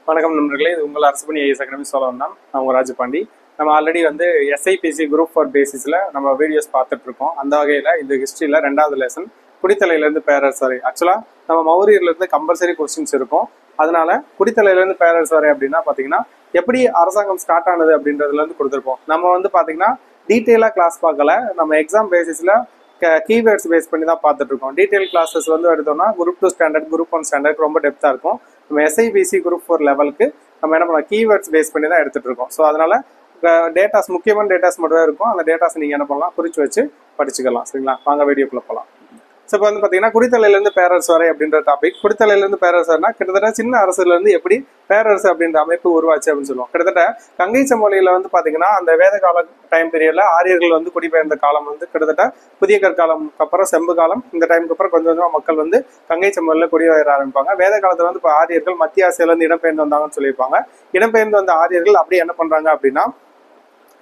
வணக்கம் நண்பர்களே, இது உங்கள் அரசுபணி ஐஎஸ் அகாடமி சோழன் தான். நான் உங்கள் ராஜபாண்டி. நம்ம ஆல்ரெடி எஸ்ஐபிசி குரூப் 4 பேசிஸில் நம்ம வீடியோஸ் பார்த்துட்டு இருக்கோம். அந்த வகையில் இந்த ஹிஸ்ட்ரியில் 2வது லெசன் குடித்தலையிலேருந்து பேரரசு வரை. ஆக்சுவலாக நம்ம மௌரியர்லேருந்து கம்பல்சரி கொஸ்டின்ஸ் இருக்கும். அதனால குடித்தலையிலேருந்து பேரரசு வரை அப்படின்னா பார்த்தீங்கன்னா எப்படி அரசாங்கம் ஸ்டார்ட் ஆனது அப்படின்றதுலேருந்து கொடுத்துருப்போம். நம்ம பார்த்தீங்கன்னா டீட்டெயிலாக கிளாஸ் பார்க்கல. நம்ம எக்ஸாம் பேசிஸில் கீவேர்ட்ஸ் பேஸ் பண்ணி தான் பார்த்துட்டு இருக்கோம். டீட்டெயில் கிளாஸஸ் எடுத்தோம்னா குரூப் 2 ஸ்டாண்டர்ட், குரூப் 1 ஸ்டாண்டர்ட் ரொம்ப டெப்த்தாக இருக்கும். நம்ம எஸ்ஐபிசி குரூப் 4 லெவலுக்கு நம்ம என்ன பண்ணலாம், கீவேர்ட்ஸ் பேஸ் பண்ணி தான் எடுத்துட்டு இருக்கோம். ஸோ அதனால டேட்டாஸ், முக்கியமான டேட்டாஸ் மட்டும் தான் இருக்கும். அந்த டேட்டாஸ் நீங்கள் என்ன பண்ணலாம், குறிச்சு வச்சு படிச்சுக்கலாம். சரிங்களா, வாங்க வீடியோக்குள்ள போகலாம். ஸோ இப்போ பார்த்தீங்கன்னா குடித்தலையிலேருந்து பேரரசு வரை அப்படின்ற டாபிக். குடித்தலையிலேருந்து பேரரசு வரைனா கிட்டத்தட்ட சின்ன அரசுலேருந்து எப்படி பேரரசு அப்படின்ற அமைப்பு உருவாச்சு அப்படின்னு சொல்லுவோம். கிட்டத்தட்ட கங்கை சமவெளியில் பார்த்தீங்கன்னா அந்த வேத கால டைம் பீரியட்ல ஆரியர்கள் குடிபெயர்ந்த காலம் கிட்டத்தட்ட புதிய கற்காலம் அப்புறம் செம்பு காலம். இந்த டைமுக்கு அப்புறம் கொஞ்சம் கொஞ்சமாக மக்கள் கங்கை சமவெளியில் குடிபெயர ஆரம்பிப்பாங்க. வேத காலத்தில் இப்போ ஆரியர்கள் மத்திய ஆசியாவிலேருந்து இடம்பெயர்ந்து வந்தாங்கன்னு சொல்லியிருப்பாங்க. இடம்பெயர்ந்து வந்த ஆரியர்கள் அப்படியே என்ன பண்றாங்க அப்படின்னா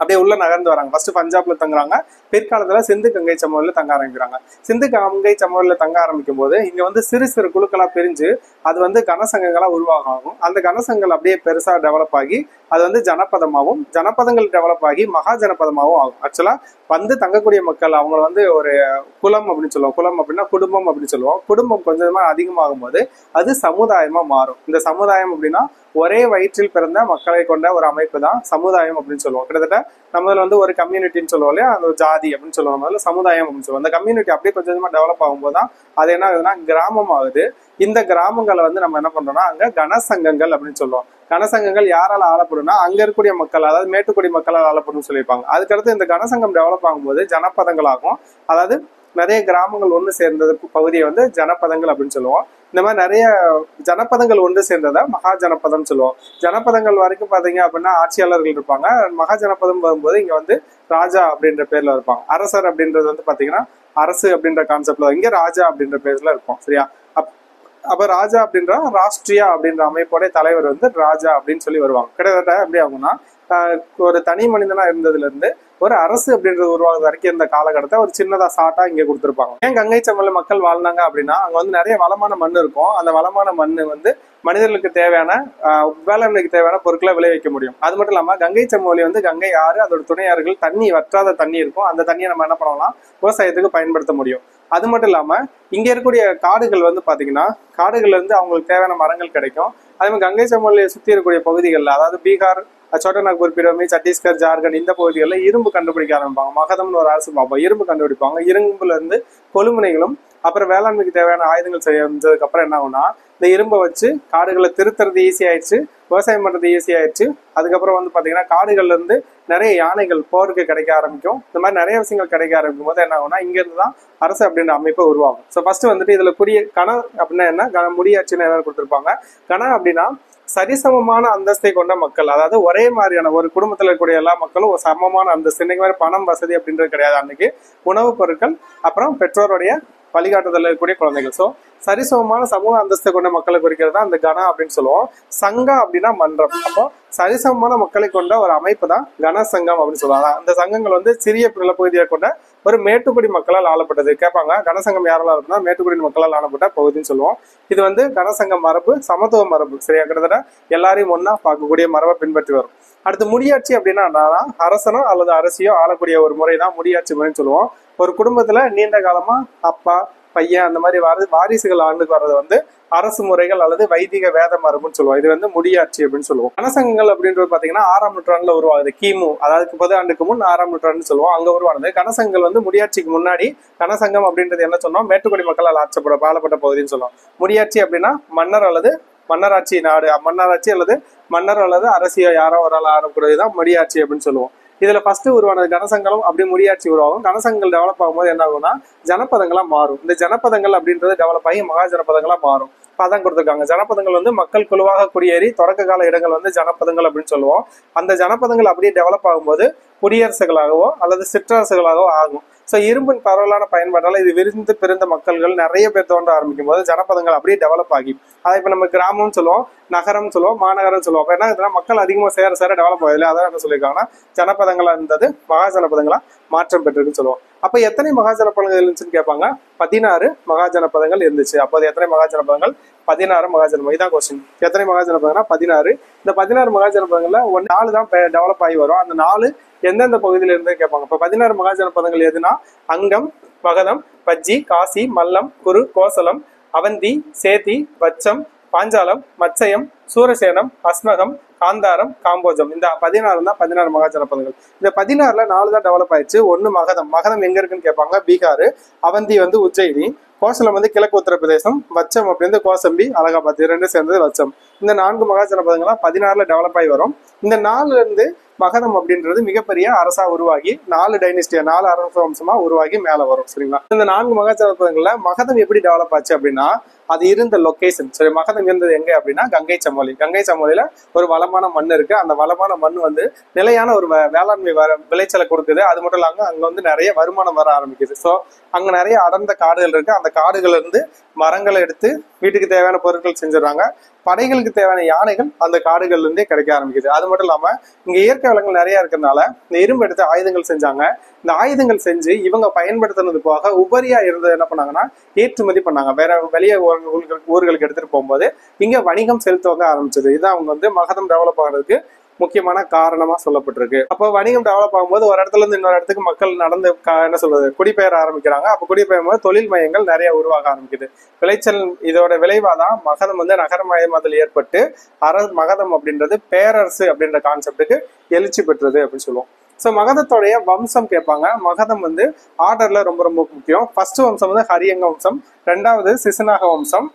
அப்படியே உள்ள நகர்ந்து வராங்க. ஃபர்ஸ்ட் பஞ்சாப்ல தங்குறாங்க. பிற்காலத்துல சிந்து கங்கை சமவெளியில தங்க ஆரம்பிக்கிறாங்க. சிந்து கங்கை சமவெளியில தங்க ஆரம்பிக்கும் போது இங்க சிறு சிறு குழுக்களா பிரிஞ்சு அது கனசங்கங்களா உருவாகும். அந்த கனசங்கங்கள் அப்படியே பெருசா டெவலப் ஆகி அது ஜனபதமாகவும், ஜனபதங்கள் டெவலப் ஆகி மகா ஜனபதமாகவும் ஆகும். ஆக்சுவலா தங்கக்கூடிய மக்கள் அவங்க ஒரு குலம் அப்படின்னு சொல்லுவோம். குலம் அப்படின்னா குடும்பம் அப்படின்னு சொல்லுவோம். குடும்பம் கொஞ்சமா அதிகமாகும் போது அது சமுதாயமா மாறும். இந்த சமுதாயம் அப்படின்னா ஒரே வயிற்றில் பிறந்த மக்களை கொண்ட ஒரு அமைப்பு தான் சமுதாயம் அப்படின்னு சொல்லுவோம். கிட்டத்தட்ட நம்ம ஒரு கம்யூனிட்டின்னு சொல்லுவோம் இல்லையா, அந்த ஜாதி அப்படின்னு சொல்லுவோம். முதல்ல சமுதாயம் அப்படின்னு சொல்லுவோம். அந்த கம்யூனிட்டி அப்படியே கொஞ்சம் கொஞ்சமா டெவலப் ஆகும்போது தான் அது என்ன ஆகுதுன்னா கிராமம் ஆகுது. இந்த கிராமங்களை நம்ம என்ன பண்றோம்னா அங்க கனசங்கங்கள் அப்படின்னு சொல்லுவோம். கனசங்கங்கள் யாரால ஆளப்படும்னா அங்க இருக்கக்கூடிய மக்கள், அதாவது மேட்டுக்குடி மக்களால் ஆளப்படும் சொல்லியிருப்பாங்க. அதுக்கடுத்து இந்த கனசங்கம் டெவலப் ஆகும்போது ஜனபதங்கள் ஆகும். அதாவது நிறைய கிராமங்கள் ஒன்று சேர்ந்தது பகுதியை ஜனபதங்கள் அப்படின்னு சொல்லுவோம். இந்த மாதிரி நிறைய ஜனபதங்கள் ஒன்று சேர்ந்ததை மகா ஜனபதம் சொல்லுவோம். ஜனபதங்கள் வரைக்கும் பாத்தீங்க அப்படின்னா ஆட்சியாளர்கள் இருப்பாங்க. மகா ஜனபதம் வரும்போது இங்க ராஜா அப்படின்ற பேர்ல இருப்பாங்க. அரசர் அப்படின்றது பாத்தீங்கன்னா அரசு அப்படின்ற கான்செப்ட்ல இங்க ராஜா அப்படின்ற பேர்ல இருப்போம். சரியா, அப்ப ராஜா அப்படின்ற ராஷ்டிரியா அப்படின்ற அமைப்போட தலைவர் ராஜா அப்படின்னு சொல்லி வருவாங்க. கிட்டத்தட்ட எப்படி ஆகும்னா ஒரு தனி மனிதனா இருந்ததுல இருந்து ஒரு அரசு அப்படின்றது உருவாகுது வரைக்கும் இந்த காலகட்டத்தை ஒரு சின்னதா சாட்டா இங்க கொடுத்துருப்பாங்க. ஏன் கங்கை சமவெளி மக்கள் வாழ்ந்தாங்க அப்படின்னா அங்க நிறைய வளமான மண் இருக்கும். அந்த வளமான மண்ணு மனிதர்களுக்கு தேவையான வேளாண்மைக்கு தேவையான பொருட்களை விளைவிக்க முடியும். அது மட்டும் இல்லாம கங்கை சமவெளி கங்கை ஆறு, அதோட துணையாறுகள், தண்ணி வற்றாத தண்ணி இருக்கும். அந்த தண்ணியை நம்ம என்ன பண்ணலாம், விவசாயத்துக்கு பயன்படுத்த முடியும். அது மட்டும் இல்லாம இங்க இருக்கக்கூடிய காடுகள் பாத்தீங்கன்னா காடுகள்ல இருந்து அவங்களுக்கு தேவையான மரங்கள் கிடைக்கும். அதே மாதிரி கங்கை சமவெளியை சுத்தி இருக்கக்கூடிய பகுதிகளில், அதாவது பீகார், சோட்டநாக்பூர் பீடபூமி, சத்தீஸ்கர், ஜார்க்கண்ட் இந்த பகுதிகளில் இரும்பு கண்டுபிடிக்க ஆரம்பிப்பாங்க. மகதம்னு ஒரு அரசு பார்ப்போம், இரும்பு கண்டுபிடிப்பாங்க. இரும்புல இருந்து கொழுமுனைகளும் அப்புறம் வேளாண்மைக்கு தேவையான ஆயுதங்கள் செஞ்சதுக்கு அப்புறம் என்ன ஆகும்னா இந்த இரும்பை வச்சு காடுகளை திருத்துறது ஈஸி ஆயிடுச்சு, விவசாயம் பண்றது ஈஸி ஆயிடுச்சு. அதுக்கப்புறம் பாத்தீங்கன்னா காடுகள்ல இருந்து நிறைய யானைகள் போருக்கு கிடைக்க ஆரம்பிக்கும். இந்த மாதிரி நிறைய விஷயங்கள் கிடைக்க ஆரம்பிக்கும் போது என்ன ஆகும்னா இங்க இருந்துதான் அரசு அப்படின்ற அமைப்பு உருவாகும். ஸோ ஃபர்ஸ்ட் இதுல கண அப்படின்னா என்ன, முடியாட்சின்னு என்ன கொடுத்துருப்பாங்க. கண அப்படின்னா சரிசமமான அந்தஸ்தை கொண்ட மக்கள், அதாவது ஒரே மாதிரியான ஒரு குடும்பத்தில் இருக்கக்கூடிய எல்லா மக்களும் ஒரு சமமான அந்தஸ்து. இன்னைக்கு மாதிரி பணம் வசதி அப்படின்றது கிடையாது. அன்னைக்கு உணவுப் பொருட்கள் அப்புறம் பெற்றோருடைய வழிகாட்டுதல் இருக்கக்கூடிய குழந்தைகள். ஸோ சரிசமமான சமூக அந்தஸ்தை கொண்ட மக்களை குறிக்கிறது தான் அந்த கண அப்படின்னு சொல்லுவோம். சங்கம் அப்படின்னா மன்றம். அப்போ சரிசமமான மக்களை கொண்ட ஒரு அமைப்பு தான் கனசங்கம் அப்படின்னு சொல்லுவாங்க. அந்த சங்கங்கள் சிறிய நிலப்பகுதியை கொண்ட ஒரு மேட்டுக்குடி மக்களால் ஆளப்பட்டது. கேட்பாங்க கனசங்கம் யாரால இருக்குன்னா மேட்டுக்குடி மக்களால் ஆளப்பட்ட பகுதின்னு சொல்லுவோம். இது கனசங்கம் மரபு, சமத்துவ மரபு. சரியா, கிட்டத்தட்ட எல்லாரையும் ஒன்னா பார்க்கக்கூடிய மரபை பின்பற்றி வரும். அடுத்து முடியாட்சி அப்படின்னா அரசனோ அல்லது அரசியோ ஆளக்கூடிய ஒரு முறை தான் முடியாட்சி முறைன்னு சொல்லுவோம். ஒரு குடும்பத்துல நீண்ட காலமா அப்பா, பையன் அந்த மாதிரி வாரிசுகள் ஆண்டுக்கு வர்றது அரசு முறைகள் அல்லது வைதிக வேத மரபுன்னு சொல்லுவோம். இது முடியாட்சி அப்படின்னு சொல்லுவோம். கனசங்கங்கள் அப்படின்றது பாத்தீங்கன்னா 6ஆம் நூற்றாண்டுல உருவாகுது. கிமு, அதாவது 10 ஆண்டுக்கு முன் 6ஆம் நூற்றாண்டு சொல்லுவோம். அங்க உருவானது. கனசங்கங்கள் முடியாட்சிக்கு முன்னாடி கனசங்கம் அப்படின்றது என்ன சொன்னோம், மேட்டுக்குடி மக்களால் ஆளப்பட்ட பகுதின்னு சொல்லுவோம். முடியாட்சி அப்படின்னா மன்னர் அல்லது மன்னராட்சி நாடு, மன்னராட்சி அல்லது மன்னர் அல்லது அரசியோ யாரோ ஒரு ஆள் ஆடக்கூடியதுதான் முடியாட்சி அப்படின்னு சொல்லுவோம். இதுல ஃபர்ஸ்ட் உருவானது கனசங்கலம், அப்படி முடியாட்சி உருவாகும். கனசங்கங்கள் டெவலப் ஆகும்போது என்ன ஆகும்னா ஜனபதங்களா மாறும். இந்த ஜனபதங்கள் அப்படின்றது டெவலப் ஆகி மகா ஜனபதங்களா மாறும். அதான் கொடுத்துருக்காங்க. ஜனபதங்கள் மக்கள் குழுவாக குடியேறி தொடக்க கால இடங்கள் ஜனபதங்கள் அப்படின்னு சொல்லுவோம். அந்த ஜனபதங்கள் அப்படியே டெவலப் ஆகும்போது குடியரசுகளாகவோ அல்லது சிற்றரசுகளாகவோ ஆகும். ஸோ இரும்பின் பரவலான பயன்பாட்டால் இது விரிந்து பிறந்த மக்கள்கள் நிறைய பேர் தோன்ற ஆரம்பிக்கும் போது ஜனபதங்கள் அப்படியே டெவலப் ஆகி, அதை இப்போ நம்ம கிராமம்னு சொல்லுவோம், நகரம் சொல்லுவோம், மாநகரம் சொல்லுவோம். அப்போ என்ன ஆகுதுன்னா மக்கள் அதிகமாக சேர டெவலப் ஆகுது. அதான் என்ன சொல்லியிருக்காங்கன்னா ஜனபதங்களா இருந்தது மகா ஜனபதங்களா மாற்றம் பெற்றிருக்குன்னு சொல்லுவோம். அப்போ எத்தனை மகா ஜனபதங்கள் இருந்துச்சுன்னு கேட்பாங்க. 16 மகா ஜனபதங்கள் இருந்துச்சு. அப்போது எத்தனை மகா ஜனபதங்கள்? 16 மகா ஜனபதம். இதான் கொஸ்டின். எத்தனை மகா ஜனபதம்னா 16. இந்த 16 மகா ஜனபதங்கள்ல 4 தான் டெவலப் ஆகி வரும். அந்த 4 எந்தெந்த பகுதியில இருந்து கேட்பாங்க. இப்போ 16 மகா ஜனபதங்கள் எதுனா அங்கம், மகதம், பஜ்ஜி, காசி, மல்லம், குரு, கோசலம், அவந்தி, சேதி, வச்சம், பாஞ்சாலம், மச்சயம், சூரசேனம், அஸ்மகம், காந்தாரம், காம்போஜம். இந்த 16 தான் 16 மகா ஜனபதங்கள். இந்த 16ல 4 தான் டெவலப் ஆயிடுச்சு. ஒன்னு மகதம். மகதம் எங்க இருக்குன்னு கேட்பாங்க. பீகார். அவந்தி உஜ்ஜயினி. கோசலம் கிழக்கு உத்தரப்பிரதேசம். வச்சம் அப்படின்னு கோசம்பி, அலகாபாத். 2 சேர்ந்தது வச்சம். இந்த 4 மகா ஜனபதங்களா 16ல டெவலப் ஆகி வரும். இந்த 4ல இருந்து மகதம் அப்படின்றது மிகப்பெரிய அரசா உருவாகி 4 டைனிஸ்டியா 4 அரச வம்சமா உருவாகி மேல வரும். சரிங்களா? இந்த 4 மகா ஜனபதங்கள்ல மகதம் எப்படி டெவலப் ஆச்சு அப்படின்னா அது இருந்த லொகேஷன். சரி, மகதம் இருந்தது எங்க அப்படின்னா கங்கை சமோலி. கங்கை சமோலியில ஒரு வளமான மண் இருக்கு. அந்த வளமான மண் நிலையான ஒரு வேளாண்மை விளைச்சலை கொடுக்குது. அது மட்டும் இல்லாம அங்க நிறைய வருமானம் வர ஆரம்பிக்குது. ஸோ அங்க நிறைய அடர்ந்த காடுகள் இருக்கு. அந்த காடுகள்ல இருந்து மரங்களை எடுத்து வீட்டுக்கு தேவையான பொருட்கள் செஞ்சிடறாங்க. படைகளுக்கு தேவையான யானைகள் அந்த காடுகள்ல இருந்தே கிடைக்க ஆரம்பிக்குது. அது மட்டும் இல்லாம இங்க இயற்கை வளங்கள் நிறைய இருக்கிறதுனால இந்த இரும்பு எடுத்து ஆயுதங்கள் செஞ்சாங்க. இந்த ஆயுதங்கள் செஞ்சு இவங்க பயன்படுத்தினது போக உபரியா இருந்தது என்ன பண்ணாங்கன்னா ஏற்றுமதி பண்ணாங்க. வேற வெளியே ஊர்களுக்கு எடுத்துட்டு போகும்போது இங்க வணிகம் செலுத்துவாங்க ஆரம்பிச்சது. இதுதான் அவங்க மகதம் டெவலப் ஆகிறதுக்கு முக்கியமான காரணமா சொல்லப்பட்டிருக்கு. அப்போ வணிகம் டெவலப் ஆகும்போது ஒரு இடத்துல இருந்து இன்னொரு இடத்துக்கு மக்கள் நடந்து என்ன சொல்றது குடிபெயர ஆரம்பிக்கிறாங்க. அப்ப குடிபெயரும் போது தொழில் மையங்கள் நிறைய உருவாக ஆரம்பிக்குது. விளைச்சல் இதோட விளைவாதான் மகதம் நகரமயமாதல் ஏற்பட்டு மகதம் அப்படின்றது பேரரசு அப்படின்ற கான்செப்டுக்கு எழுச்சி பெற்றது அப்படின்னு சொல்லுவோம். ஸோ மகதத்தோடைய வம்சம் கேட்பாங்க. மகதம் ஆர்டர்ல ரொம்ப ரொம்ப முக்கியம். ஃபர்ஸ்ட் வம்சம் ஹரியங்க வம்சம், 2வது சிசுநாக வம்சம்,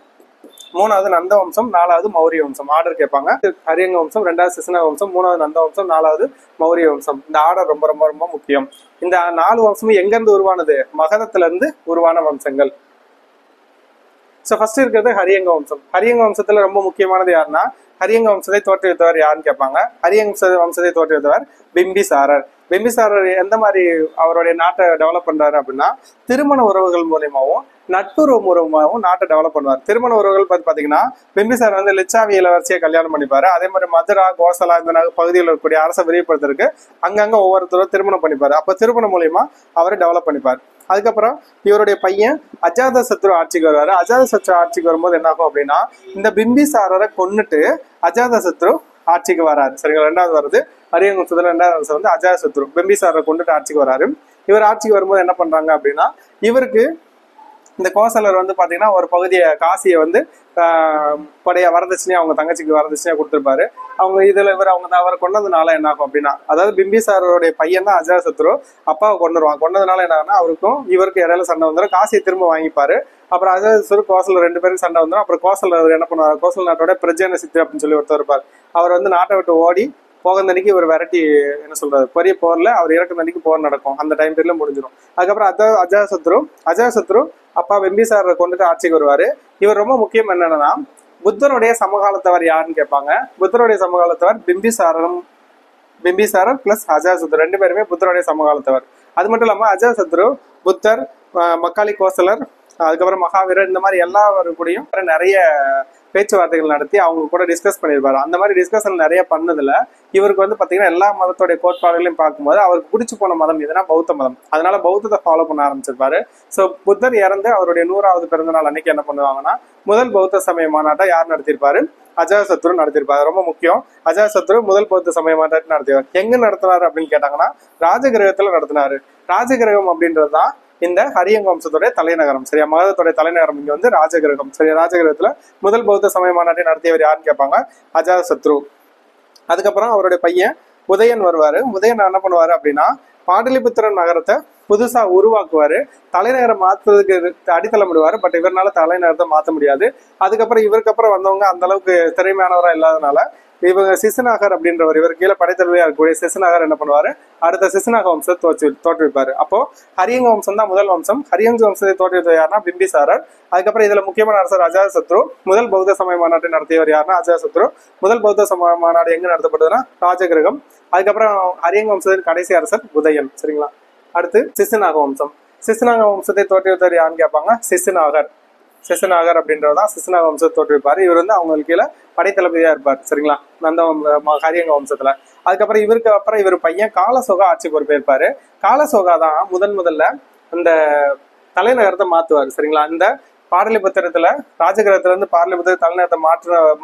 3வது நந்த வம்சம், 4வது மௌரிய வம்சம். ஆர்டர் கேட்பாங்க. ஹரியங்க வம்சம், 2வது சிசுநாக வம்சம், 3வது நந்த வம்சம், 4வது மௌரிய வம்சம். இந்த ஆர்டர் ரொம்ப ரொம்ப ரொம்ப முக்கியம். இந்த 4 வம்சமும் எங்க இருந்து உருவானது? மகதத்துல இருந்து உருவான வம்சங்கள். ஸோ ஃபர்ஸ்ட் இருக்கிறது ஹரியங்க வம்சம். ஹரியங்க வம்சத்துல ரொம்ப முக்கியமானது யாருன்னா ஹரியங்க வம்சத்தை தோற்றுவித்தவர் யாருன்னு கேட்பாங்க. ஹரியங்க வம்சத்தை தோற்றுவித்தவர் பிம்பிசாரர். பிம்பிசாரர் எந்த மாதிரி அவருடைய நாட்டை டெவலப் பண்றாரு அப்படின்னா திருமண உறவுகள் மூலியமாவும் நட்புறவு மூலமாகவும் நாட்டை டெவலப் பண்ணுவார். திருமண உறவுகள் பாத்தீங்கன்னா பிம்பிசார் லிச்சாவி இளவரசியை கல்யாணம் பண்ணிப்பாரு. அதே மாதிரி மதுரா, கோசலா இந்த பகுதியில் இருக்கக்கூடிய அரசை விரிவுபடுத்துறதுக்கு அங்கங்க ஒவ்வொருத்தரும் திருமணம் பண்ணிப்பாரு. அப்ப திருமணம் மூலியமா அவரை டெவலப் பண்ணிப்பார். அதுக்கப்புறம் இவருடைய பையன் அஜாத சத்ரு ஆட்சிக்கு வருவாரு. அஜாத சத்ரு ஆட்சிக்கு வரும்போது என்ன ஆகும் அப்படின்னா இந்த பிம்பிசாரரை கொன்னுட்டு அஜாத சத்ரு ஆட்சிக்கு வராரு. சரிங்களா? 2வது வருது ஹரியங்க வம்சத்துல 2வது வருஷம் அஜாத சத்ரு பிம்பிசாரரை கொண்டுட்டு ஆட்சிக்கு வராரு. இவர் ஆட்சிக்கு வரும்போது என்ன பண்றாங்க அப்படின்னா இவருக்கு இந்த கோசலர் பாத்தீங்கன்னா ஒரு பகுதியை காசியை படைய வரதட்சணையா அவங்க தங்கச்சிக்கு வரதட்சணையா கொடுத்திருப்பாரு. அவங்க இதுல அவரை கொண்டதுனால என்ன ஆகும் அப்படின்னா அதாவது பிம்பிசாரோடைய பையன் தான் அஜாத சத்ரு அப்பாவை கொண்டுருவான். கொண்டதுனால என்ன ஆகுனா அவருக்கும் இவருக்கு இடையில சண்டை வந்துடும். காசியை திரும்ப வாங்கிப்பாரு. அப்புறம் அஜாத சத்ரு கோசலர் 2 பேரும் சண்டை வந்துடும். அப்புறம் கோசலர் என்ன பண்ணுவாரு? கோசல நாட்டோட பிரஜேன சித்து அப்படின்னு சொல்லி ஒருத்தர் இருப்பார். அவர் நாட்டை விட்டு ஓடி போகந்தன்னைக்கு இவர் விரட்டி என்ன சொல்றது பெரிய போர்ல அவர் இறக்குந்தன்னைக்கு போர் நடக்கும். அந்த டைம் பீரியட்ல முடிஞ்சிடும். அதுக்கப்புறம் அஜாத சத்ரு அப்பா பிம்பிசாரரை கொண்டுட்டு ஆட்சிக்கு வருவாரு. இவர் ரொம்ப முக்கியம் என்னன்னா புத்தருடைய சமகாலத்தவர் யாருன்னு கேட்பாங்க. புத்தருடைய சமகாலத்தவர் பிம்பிசாரர் பிளஸ் அஜாத சத்ரு 2 பேருமே புத்தருடைய சமகாலத்தவர். அது மட்டும் இல்லாம அஜாத சத்ரு, புத்தர், மக்காளி கோசலர், அதுக்கப்புறம் மகாவீரர் இந்த மாதிரி எல்லாரும் கூடயும் நிறைய பேச்சுவார்த்தைகள் நடத்தி அவங்க கூட டிஸ்கஸ் பண்ணியிருப்பாரு. அந்த மாதிரி டிஸ்கஷன் நிறைய பண்ணதுல இவருக்கு பாத்தீங்கன்னா எல்லா மதத்தோடைய கோட்பாடுகளையும் பார்க்கும்போது அவருக்கு பிடிச்சு போன மதம் எதுனா பௌத்த மதம். அதனால பௌத்தத்தை ஃபாலோ பண்ண ஆரம்பிச்சிருப்பாரு. ஸோ புத்தர் இறந்து அவருடைய 100வது பிறந்த நாள் அன்னைக்கு என்ன பண்ணுவாங்கன்னா முதல் பௌத்த சமய மாநாட்டை யார் நடத்திருப்பாரு? அஜாத சத்ரு நடத்திருப்பாரு. ரொம்ப முக்கியம். அஜாத சத்ரு முதல் பௌத்த சமய மாநாட்டை நடத்திவார். எங்க நடத்தினாரு அப்படின்னு கேட்டாங்கன்னா ராஜகிரகத்துல நடத்தினாரு. ராஜகிரகம் அப்படின்றதுதான் இந்த ஹரியங்க வம்சத்துடைய தலைநகரம். சரியா? மகதத்துடைய தலைநகரம் இங்க ராஜகிரகம். சரியா? ராஜகிரகத்துல முதல் பௌத்த சமய மாநாட்டை நடத்தியவர் யாருன்னு கேட்பாங்க? அஜாத சத்ரு. அதுக்கப்புறம் அவருடைய பையன் உதயன் வருவாரு. உதயன் என்ன பண்ணுவாரு அப்படின்னா பாடலிபுத்திரன் நகரத்தை புதுசா உருவாக்குவாரு. தலைநகரம் மாத்துறதுக்கு அடித்தளம் விடுவாரு. பட் இவரால தலைநகரத்தை மாத்த முடியாது. அதுக்கப்புறம் இவருக்கு அப்புறம் வந்தவங்க அந்த அளவுக்கு திறமையானவரா இல்லாதனால இவங்க சிசுநாகர் அப்படின்றவர் இவர் கீழே படைத்தலைவா இருக்கக்கூடிய சிசுநாகர் என்ன பண்ணுவாரு? அடுத்த சிசுநாக வம்சத்தை தோற்றுவிப்பாரு. அப்போ ஹரியங்க வம்சம் தான் முதல் வம்சம். ஹரியங்க வம்சத்தை தோற்றுவித்தவர் யாருன்னா பிம்பிசாரர். அதுக்கப்புறம் இதுல முக்கியமான அரசர் அஜாத சத்ரு. முதல் பௌத்த சமய மாநாட்டை நடத்தியவர் யாருன்னா அஜாத சத்ரு. முதல் பௌத்த சமய மாநாடு எங்க நடத்தப்பட்டதுன்னா ராஜகிரகம். அதுக்கப்புறம் ஹரியங்க வம்சத்தின் கடைசி அரசர் உதயன். சரிங்களா? அடுத்து சிசுநாக வம்சம். சிசுநாக வம்சத்தை தோற்றுவித்தவர் யாருன்னு கேட்பாங்க. சிசுநாகர் அப்படின்றதான் சிசுநாக வம்சத்தை தோற்றுவிப்பாரு. இவர் வந்து அவங்களுக்கு கீழே படைத்தளபதியா இருப்பார். சரிங்களா, அந்த ஹரியங்க வம்சத்துல. அதுக்கப்புறம் இவருக்கு அப்புறம் இவர் பையன் காலசோகா ஆட்சி பொறுப்பேற்பாரு. காலசோகா தான் முதல்ல அந்த தலைநகரத்தை மாத்துவாரு. சரிங்களா, இந்த பாடலிபுத்திரத்துல ராஜகிரகத்துல இருந்து பாடலிபுத்திர தலைநகரத்தை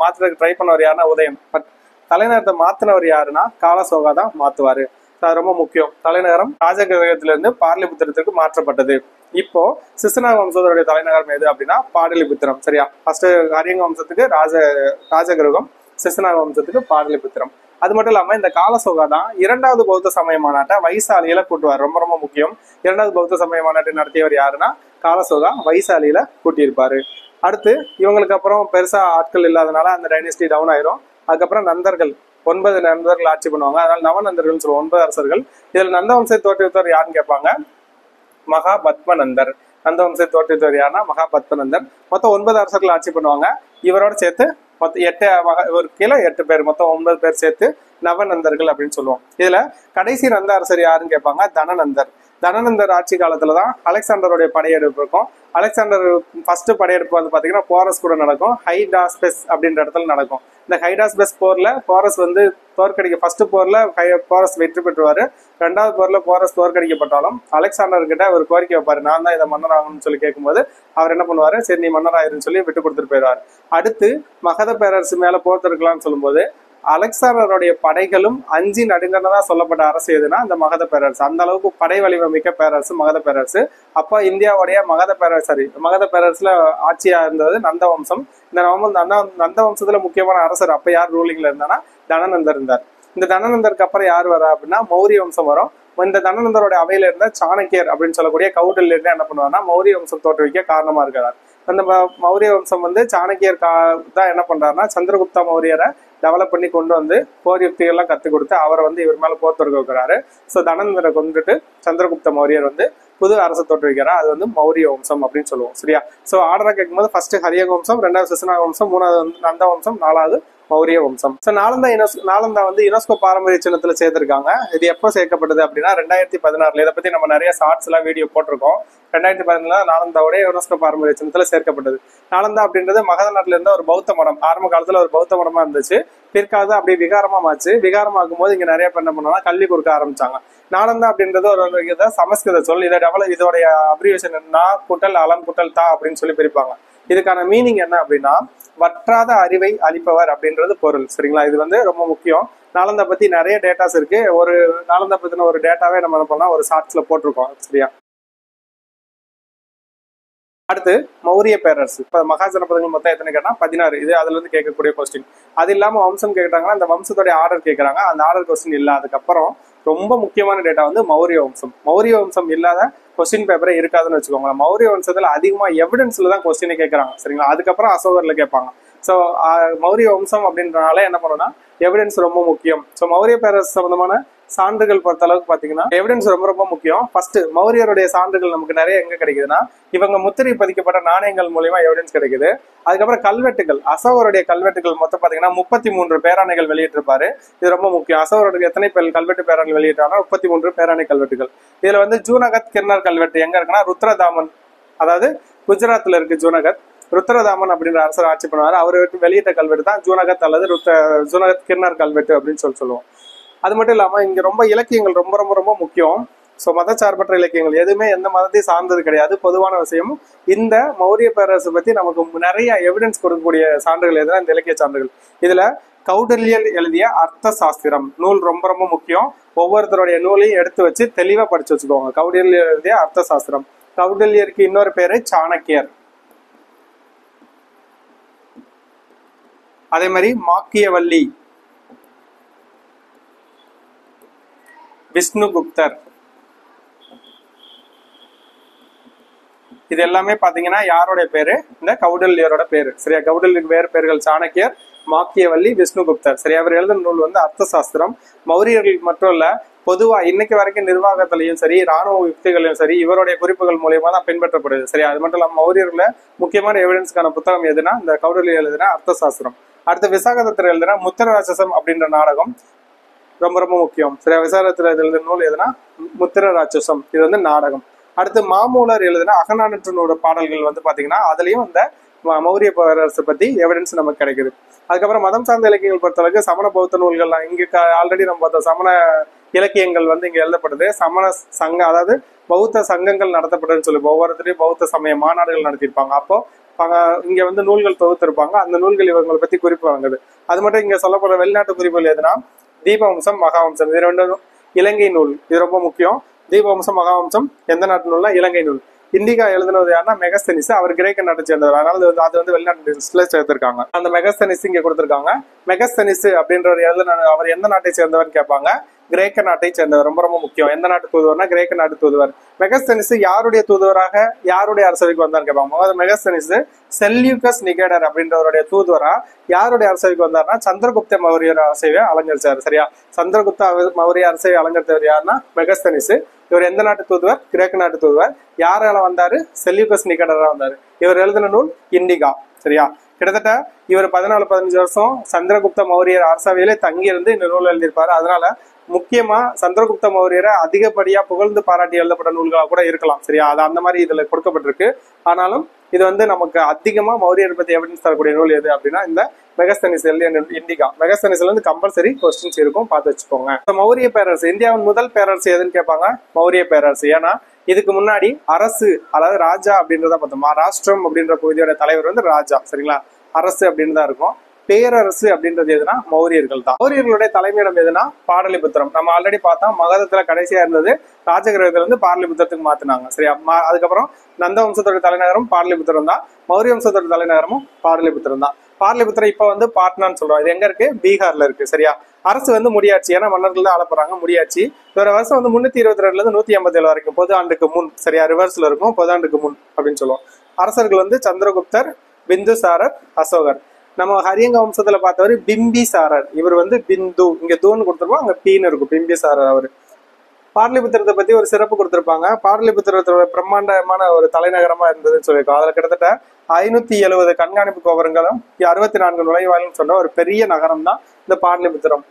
மாற்றுறதுக்கு ட்ரை பண்ணவர் யாருன்னா உதயம். பட் தலைநகரத்தை மாத்தினவர் யாருன்னா காலசோகா தான் மாத்துவாரு. அது ரொம்ப முக்கியம். தலைநகரம் ராஜகிரகத்திலிருந்து பாடலிபுத்திரத்திற்கு மாற்றப்பட்டது. இப்போ சிசுநாக வம்சத்துடைய தலைநகரம் எது அப்படின்னா பாடலிபுத்திரம். சரியா, ஃபர்ஸ்ட் ஹரியங்க வம்சத்துக்கு ராஜகிரகம், சிசுநாக வம்சத்துக்கு பாடலிபுத்திரம். அது மட்டும் இல்லாம இந்த காலசோகா தான் இரண்டாவது பௌத்த சமய மாநாட்டை வைசாலியில கூட்டுவார். ரொம்ப ரொம்ப முக்கியம். இரண்டாவது பௌத்த சமய மாநாட்டை நடத்தியவர் யாருன்னா காலசோகா வைசாலியில கூட்டியிருப்பாரு. அடுத்து இவங்களுக்கு அப்புறம் பெருசா ஆட்கள் இல்லாதனால அந்த டைனஸ்டி டவுன் ஆயிரும். அதுக்கப்புறம் நந்தர்கள் 9 நந்தர்கள் ஆட்சி பண்ணுவாங்க. அதனால நவநந்தர்கள் சொல்லுவோம், 9 அரசர்கள். இதுல நந்த வம்சத்தை தோற்றுவித்தவர் யாருன்னு கேட்பாங்க. மகாபத்மநந்தர். நந்த வம்சத்தை தோற்றுவித்தவர் யாருன்னா மகாபத்மநந்தர். மொத்தம் 9 அரசர்கள் ஆட்சி பண்ணுவாங்க. இவரோட சேர்த்து மொத்தம் 8 ஒரு கீழே 8 பேர், மொத்தம் 9 பேர் சேர்த்து நவநந்தர்கள் அப்படின்னு சொல்லுவோம். இதுல கடைசி நந்த அரசர் யாருன்னு கேட்பாங்க. தனநந்தர் ஆட்சி காலத்துலதான் அலெக்சாண்டருடைய படையெடுப்பு இருக்கும். அலெக்சாண்டர் ஃபர்ஸ்ட் படையெடுப்பு வந்து பாத்தீங்கன்னா போரஸ் கூட நடக்கும். ஹைடாஸ்பெஸ் அப்படின்ற இடத்துல நடக்கும். இந்த ஹைடாஸ்பெஸ் போர்ல போரஸ் வந்து ஃபர்ஸ்ட் போர்ல போரஸ் வெற்றி பெற்றுவாரு. 2வது போர்ல போரஸ் தோற்கடிக்கப்பட்டாலும் அலெக்சாண்டர் கிட்ட ஒரு கோரிக்கை வைப்பாரு, நான் தான் இதை மன்னர் ஆகணும்னு சொல்லி கேட்கும்போது அவர் என்ன பண்ணுவாரு, சரி நீ மன்னர் ஆயிருன்னு சொல்லி விட்டு கொடுத்துட்டு போயிடுவாரு. அடுத்து மகத பேரரசு மேல போர் தொடுக்கலாம்னு சொல்லும்போது அலெக்சாண்டருடைய படைகளும் அஞ்சி நடுங்கதான் சொல்லப்பட்ட அரசு எதுனா அந்த மகத பேரரசு. அந்த அளவுக்கு படை வலிமைமிக்க பேரரசு மகத பேரரசு. அப்ப இந்தியாவுடைய மகத பேரரசுல ஆட்சியா இருந்தது நந்த வம்சம். இந்த நந்த வம்சத்துல முக்கியமான அரசர் அப்ப யார் ரூலிங்ல இருந்தானா தனநந்தர் இருந்தார். இந்த தனநந்தருக்கு அப்புறம் யார் வரா அப்படின்னா மௌரிய வம்சம் வரும். இந்த தனநந்தரோட அவையில இருந்த சாணக்கியர் அப்படின்னு சொல்லக்கூடிய கவுடல்ல இருந்து என்ன பண்ணுவாருன்னா மௌரிய வம்சம் தோற்றுவிக்க காரணமா இருக்கிறார். அந்த மௌரிய வம்சம் வந்து சாணக்கியர் தான் என்ன பண்றாருன்னா சந்திரகுப்த மௌரியரை டெவலப் பண்ணி கொண்டு வந்து போர் யுக்திகள்லாம் கற்றுக் கொடுத்து அவரை வந்து இவர் மேல போர் தொடுக்க வைக்கிறாரு. ஸோ தனநந்தரை கொண்டுட்டு சந்திரகுப்த மௌரியர் வந்து புது அரசை தோற்றுவிக்கிறார். அது வந்து மௌரிய வம்சம் அப்படின்னு சொல்லுவோம். சரியா, ஸோ ஆர்டரா கேட்கும்போது ஃபர்ஸ்ட் ஹரியக வம்சம், 2வது சிசுநாக வம்சம், 3வது வந்து நந்த வம்சம், 4வது மௌரிய வம்சம். ஸோ நாலந்தா வந்து யுனெஸ்கோ பாரம்பரிய சின்னத்துல சேர்த்திருக்காங்க. இது எப்போ சேர்க்கப்பட்டது அப்படின்னா 2016. இதை பத்தி நம்ம நிறைய ஷார்ட்ஸ் எல்லாம் வீடியோ போட்டிருக்கோம். 2014 நாலந்தாவுடைய யுனெஸ்கோ பாரம்பரிய சின்னத்துல சேர்க்கப்பட்டது. நாலந்தா அப்படின்றது மகத நாட்டுல இருந்த ஒரு பௌத்த மடம். ஆரம்ப காலத்துல ஒரு பௌத்த மடமா இருந்துச்சு. பிற்காலத்துல அப்படியே விகாரமா மாச்சு. விகாரமாக்கும் போது இங்க நிறைய பேர் என்ன பண்ணாங்கன்னா கல்வி கொடுக்க ஆரம்பிச்சாங்க. நாலந்தா அப்படின்றது ஒரு சமஸ்கிருத சொல். இதோடைய அப்ரிவேஷன் நா குட்டல் அலம் குட்டல் தா அப்படின்னு சொல்லி பிரிப்பாங்க. இதுக்கான மீனிங் என்ன அப்படின்னா வற்றாத அறிவை அளிப்பவர் அப்படின்றது பொருள். சரிங்களா, இது வந்து ரொம்ப முக்கியம். நாலந்தா பத்தி நிறைய டேட்டாஸ் இருக்கு. ஒரு நாலந்தா பத்தின ஒரு டேட்டாவே நம்ம என்ன பண்ணலாம் ஒரு ஷார்ட்ஸ்ல போட்டிருக்கோம். சரியா, அடுத்து மௌரிய பேரரசு. இப்ப மகாஜனபதங்கள் மொத்தம் எத்தனை கேட்டா 16. இது அதுல இருந்து கேட்கக்கூடிய கொஸ்டின். அது இல்லாம வம்சம் கேட்கறாங்கன்னா அந்த வம்சத்தோட ஆர்டர் கேட்கறாங்க. அந்த ஆர்டர் கொஸ்டின் இல்ல. அதுக்கப்புறம் ரொம்ப முக்கியமான டேட்டா வந்து மௌரிய வம்சம். மௌரிய வம்சம் இல்லாத கொஸ்டின் பேப்பரே இருக்காதுன்னு வச்சுக்கோங்களேன். மௌரிய வம்சத்துல அதிகமா எவிடன்ஸ்ல தான் கொஸ்டினை கேட்கறாங்க. சரிங்களா, அதுக்கப்புறம் அசோகர்ல கேட்பாங்க. ஸோ மௌரிய வம்சம் அப்படின்றனால என்ன பண்ணணும்னா எவிடன்ஸ் ரொம்ப முக்கியம். ஸோ மௌரிய பேரரசு சம்பந்தமான சான்றுகள் பொறுத்த அளவுக்கு பாத்தீங்கன்னா எவிடன்ஸ் ரொம்ப ரொம்ப முக்கியம். ஃபர்ஸ்ட் மௌரியருடைய சான்றுகள் நமக்கு நிறைய எங்க கிடைக்குதுன்னா இவங்க முத்திரை பதிக்கப்பட்ட நாணயங்கள் மூலியமா எவிடன்ஸ் கிடைக்குது. அதுக்கப்புறம் கல்வெட்டுகள், அசோகருடைய கல்வெட்டுகள் மொத்தம் பாத்தீங்கன்னா 33 பேராணைகள் வெளியிட்டிருப்பாரு. இது ரொம்ப முக்கியம். அசோகருடைய எத்தனை கல்வெட்டு பேராணை வெளியிட்டாங்கன்னா 33 பேராணை கல்வெட்டுகள். இதுல வந்து ஜூனகத் கிர்னர் கல்வெட்டு எங்க இருக்குன்னா ருத்ரதாமன், அதாவது குஜராத்ல இருக்கு ஜூனகத். ருத்ரதாமன் அப்படின்ற அரசர் ஆட்சி பண்ணுவாரு. அவர் வெளியிட்ட கல்வெட்டு தான் ஜூனகத் அல்லது ஜூனகத் கிர்னர் கல்வெட்டு அப்படின்னு சொல்லுவோம். அது மட்டும் இல்லாம இங்க ரொம்ப இலக்கியங்கள் ரொம்ப ரொம்ப ரொம்ப முக்கியம். ஸோ மதச்சார்பற்ற இலக்கியங்கள் எதுவுமே எந்த மதத்தையும் சார்ந்தது கிடையாது. பொதுவான விஷயம். இந்த மௌரிய பேரரசு பத்தி நமக்கு நிறைய எவிடன்ஸ் கொடுக்கக்கூடிய சான்றுகள் எதுனா இந்த இலக்கிய சான்றுகள். இதுல கௌடல்யர் எழுதிய அர்த்த சாஸ்திரம் நூல் ரொம்ப ரொம்ப முக்கியம். ஒவ்வொருத்தருடைய நூலையும் எடுத்து வச்சு தெளிவா படிச்சு வச்சுக்கோங்க. கௌடல்யர் எழுதிய அர்த்த சாஸ்திரம். கௌடல்யருக்கு இன்னொரு பேரு சாணக்கியர். அதே மாதிரி மாக்கியவல்லி, விஷ்ணுகுப்தர், இது எல்லாமே பாத்தீங்கன்னா யாரோட பேரு? இந்த கௌடல்யரோட பேரு. சரியா, கௌடல்யருக்கு வேறு பேர்கள் சாணக்கியர், மாக்கியவல்லி, விஷ்ணுகுப்தர். சரியா, அவர் எழுதின நூல் வந்து அர்த்த சாஸ்திரம். மௌரியர்களுக்கு மட்டும் இல்ல, பொதுவா இன்னைக்கு வரைக்கும் நிர்வாகத்திலையும் சரி ராணுவ யுக்திகளையும் சரி இவருடைய குறிப்புகள் மூலியமா தான் பின்பற்றப்படுது. சரி, அது மட்டும் இல்லாம மௌரியர்ல முக்கியமான எவிடன்ஸ்க்கான புத்தகம் எதுனா இந்த கௌடல்யர் எழுதின அர்த்த சாஸ்திரம். அடுத்து விசாகதத்தர் எழுதின முத்திரராட்சசம் அப்படின்ற நாடகம் ரொம்ப ரொம்ப முக்கியம். சரி, விசாகதத்தர் எழுதின நூல் எதுனா முத்திரராட்சசம். இது வந்து நாடகம். அடுத்து மாமூலர் எழுதின அகநானூற்று நூறு பாடல்கள் வந்து பாத்தீங்கன்னா அதுலயும் இந்த மௌரிய பேரரசு பத்தி எவிடன்ஸ் நமக்கு கிடைக்குது. அதுக்கப்புறம் மதம் சார்ந்த இலக்கியங்கள் பொறுத்தளவுக்கு சமண பௌத்த நூல்கள்லாம் இங்க ஆல்ரெடி நம்ம பார்த்தோம். சமண இலக்கியங்கள் வந்து இங்க எழுதப்படுது. சமண சங்கம், அதாவது பௌத்த சங்கங்கள் நடத்தப்படுதுன்னு சொல்லி ஒவ்வொருத்தரையும் பௌத்த சமய மாநாடுகள் நடத்திருப்பாங்க. அப்போ இங்க வந்து நூல்கள் தொகுத்திருப்பாங்க. அந்த நூல்கள் இவங்களை பத்தி குறிப்பு வாங்குது. அது மட்டும் இங்க சொல்லப்படுற வெளிநாட்டு குறிப்புகள் எதுனா தீபவம்சம், மகாவம்சம், இது ரெண்டும் இலங்கை நூல். இது ரொம்ப முக்கியம். தீபவம்சம், மகாவம்சம் எந்த நாட்டு நூல்னா இலங்கை நூல். இண்டிகா எழுதுனது யாருன்னா மெகஸ்தனிஸ். அவர் கிரேக்க நாட்டை சேர்ந்தவர். அதனால அது வந்து வெளிநாட்டு லிஸ்ட்ல சேர்த்திருக்காங்க. அந்த மெகஸ்தனிஸ் இங்க கொடுத்திருக்காங்க. மெகஸ்தனிஸ் அப்படின்றவர் அவர் எந்த நாட்டை சேர்ந்தவர் கேட்பாங்க. கிரேக்க நாட்டை சேர்ந்தவர். ரொம்ப ரொம்ப முக்கியம். எந்த நாட்டு தூதுவர்னா கிரேக்க நாட்டு தூதுவர். மெகஸ்தனிஸ் யாருடைய தூதுவராக யாருடைய அரசவைக்கு வந்தான்னு கேட்பாங்க. மெகஸ்தனிஸ் செல்யூக்கஸ் நிகேடர் அப்படின்றவருடைய தூதுவரா யாருடைய அரசவைக்கு வந்தாருன்னா சந்திரகுப்த மௌரியர் அரசையை அலங்கரிச்சாரு. சரியா, சந்திரகுப்த மௌரிய அரசையை அலங்கரித்தவர் யாருன்னா மெகஸ்தனிஸ். இவர் எந்த நாட்டு தூதுவர்? கிரேக்க நாட்டு தூதுவர். யாரால வந்தாரு? செல்யூக்கஸ் நிகேடரா வந்தாரு. இவர் எழுதின நூல் இண்டிகா. சரியா, கிட்டத்தட்ட இவர் 14-15 வருஷம் சந்திரகுப்த மௌரியர் அரசவையிலே தங்கி இருந்து இந்த நூல் எழுதியிருப்பாரு. அதனால முக்கியமா சந்திரகுப்த மௌரியரை அதிகப்படியா புகழ்ந்து பாராட்டி எழுதப்பட்ட நூல்களா கூட இருக்கலாம். சரியா, அது அந்த மாதிரி இதுல கொடுக்கப்பட்டிருக்கு. ஆனாலும் இது வந்து நமக்கு அதிகமா மௌரியர் பத்தி எவிடன்ஸ் தரக்கூடிய நூல் எது அப்படின்னா இந்த மெகஸ்தனிஸ் இண்டிகா. மெகஸ்தனிஸ்ல இருந்து கம்பல்சரி கொஸ்டின்ஸ் இருக்கும், பார்த்து வச்சுக்கோங்க. மௌரிய பேரரசு இந்தியாவின் முதல் பேரரசு எதுன்னு கேட்பாங்க. மௌரிய பேரரசு. ஏன்னா இதுக்கு முன்னாடி அரசு, அதாவது ராஜா அப்படின்றத பார்த்தோம். ராஷ்டிரம் அப்படின்ற பகுதியோட தலைவர் வந்து ராஜா. சரிங்களா, அரசு அப்படின்னு தான் இருக்கும். பேரரசு அப்படின்றது எதுனா மௌரியர்கள் தான். மௌரியர்களுடைய தலைமையிடம் எதுனா பாடலிபுத்திரம். நம்ம ஆல்ரெடி பார்த்தோம். மகதத்துல கடைசியா இருந்தது ராஜகிரகத்துல இருந்து பாடலிபுத்திரத்துக்கு மாத்தினாங்க. சரியா, அதுக்கப்புறம் நந்த வம்சத்தோட தலைநகரம் பாடலிபுத்திரம் தான். மௌரிய வம்சத்தோட தலைநகரமும் பாடலிபுத்திரம் தான். பாடலிபுத்திரம் இப்ப வந்து பாட்னான்னு சொல்றோம். இது எங்க இருக்கு? பீகார்ல இருக்கு. சரியா, அரசு வந்து முடியாச்சு. ஏன்னா மன்னர்கள் தான் ஆளப்படுறாங்க. முடியாச்சு. இதோட வருஷம் வந்து 322 இருந்து 187 வரைக்கும் பொது ஆண்டுக்கு முன். சரியா, ரிவர்ஸ்ல இருக்கும். பொது ஆண்டுக்கு முன் அப்படின்னு சொல்லுவோம். அரசர்கள் வந்து சந்திரகுப்தர், பிந்துசாரர், அசோகர். நம்ம ஹரியங்க வம்சத்துல பார்த்தவரு பிம்பிசாரர். இவர் வந்து பிந்து, இங்க தூன்னு கொடுத்துருப்போம், அங்க பீன்னு இருக்கும். பிம்பிசாரர். அவரு பாடலிபுத்திரத்தை பத்தி ஒரு சிறப்பு கொடுத்திருப்பாங்க. பாடலிபுத்திரத்தோட பிரம்மாண்டமான ஒரு தலைநகரமா இருந்ததுன்னு சொல்லியிருக்கோம். அதுல கிட்டத்தட்ட 570 கண்காணிப்பு கோபுரங்களும் 64 நுழைவாயிலும் சொன்ன ஒரு பெரிய நகரம் தான் இந்த பாடலிபுத்திரம்.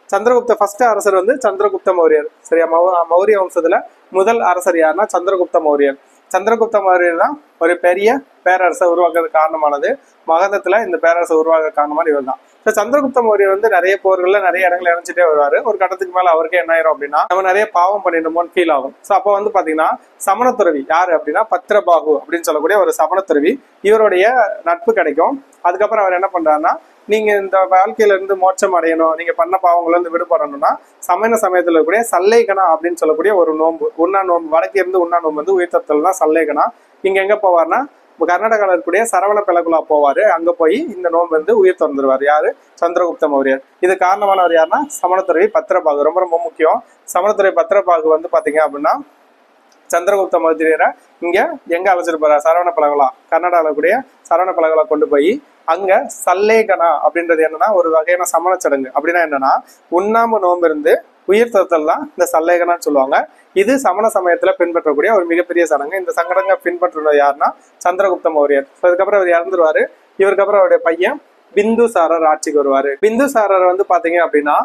சந்திரகுப்த ஃபர்ஸ்ட் அரசர் வந்து சந்திரகுப்த மௌரியர். சரியா, மௌரிய வம்சத்துல முதல் அரசர் யாருன்னா சந்திரகுப்த மௌரியர். சந்திரகுப்த மௌரியர் தான் ஒரு பெரிய பேரரசை உருவாக்குறதுக்கு காரணமானது. மகதத்துல இந்த பேரரசை உருவாக்க காரணமான இவர் தான். சந்திரகுப்த மௌரியர் வந்து நிறைய போர்கள்ல நிறைய இடங்கள் இணைஞ்சிட்டே வருவாரு. ஒரு கட்டத்துக்கு மேல அவருக்கே என்ன ஆயிரும் அப்படின்னா நம்ம நிறைய பாவம் பண்ணிட்டோமோன்னு ஃபீல் ஆகும். சோ அப்ப வந்து பாத்தீங்கன்னா சமணத்துறவி யாரு அப்படின்னா பத்ரபாகு அப்படின்னு சொல்லக்கூடிய ஒரு சமணத்துறவி, இவருடைய நட்பு கிடைக்கும். அதுக்கப்புறம் அவர் என்ன பண்றாருன்னா, நீங்க இந்த வாழ்க்கையில இருந்து மோட்சம் அடையணும், நீங்க பண்ண பாவங்கள்ல இருந்து விடுபடணும்னா சமண சமயத்துல இருக்கக்கூடிய சல்லேகனா அப்படின்னு சொல்லக்கூடிய ஒரு நோன்பு, உண்ணா நோன்பு, வடக்கே இருந்து உண்ணா நோன்பு வந்து உயிர்த்தல் தான் சல்லேகனா. இங்க எங்க போவார்னா கர்நாடகாவில் இருக்கக்கூடிய சரவண பெலகுலா போவாரு. அங்க போய் இந்த நோன்பு வந்து உயிர் திறந்துருவாரு. யாரு? சந்திரகுப்த மௌரியர். இது காரணமானவர் யாருன்னா சமணத்துறவி பத்ரபாகு. ரொம்ப ரொம்ப முக்கியம். சமணத்துறவி பத்ரபாகு வந்து பாத்தீங்க அப்படின்னா சந்திரகுப்த மௌரியரை இங்க எங்க அழைச்சிருப்பாரு? சரவண பெலகுலா, கர்நாடகாவில் கூடிய சரவண பெலகுலா கொண்டு போய் அங்க சல்லேகனா அப்படின்றது என்னன்னா ஒரு வகையான சமண சடங்கு. அப்படின்னா என்னன்னா உண்ணாம நோன்பு இருந்து உயிர் தத்தல் தான் இந்த சல்லேகனான்னு சொல்லுவாங்க. இது சமண சமயத்துல பின்பற்றக்கூடிய ஒரு மிகப்பெரிய சடங்கு. இந்த சடங்கை பின்பற்றுறது யாருன்னா சந்திரகுப்த மௌரியர். அதுக்கப்புறம் அவர் இறந்துருவாரு. இவருக்கு அப்புறம் அவருடைய பையன் பிந்துசாரர் ஆட்சிக்கு வருவாரு. பிந்துசாரர் வந்து பாத்தீங்க அப்படின்னா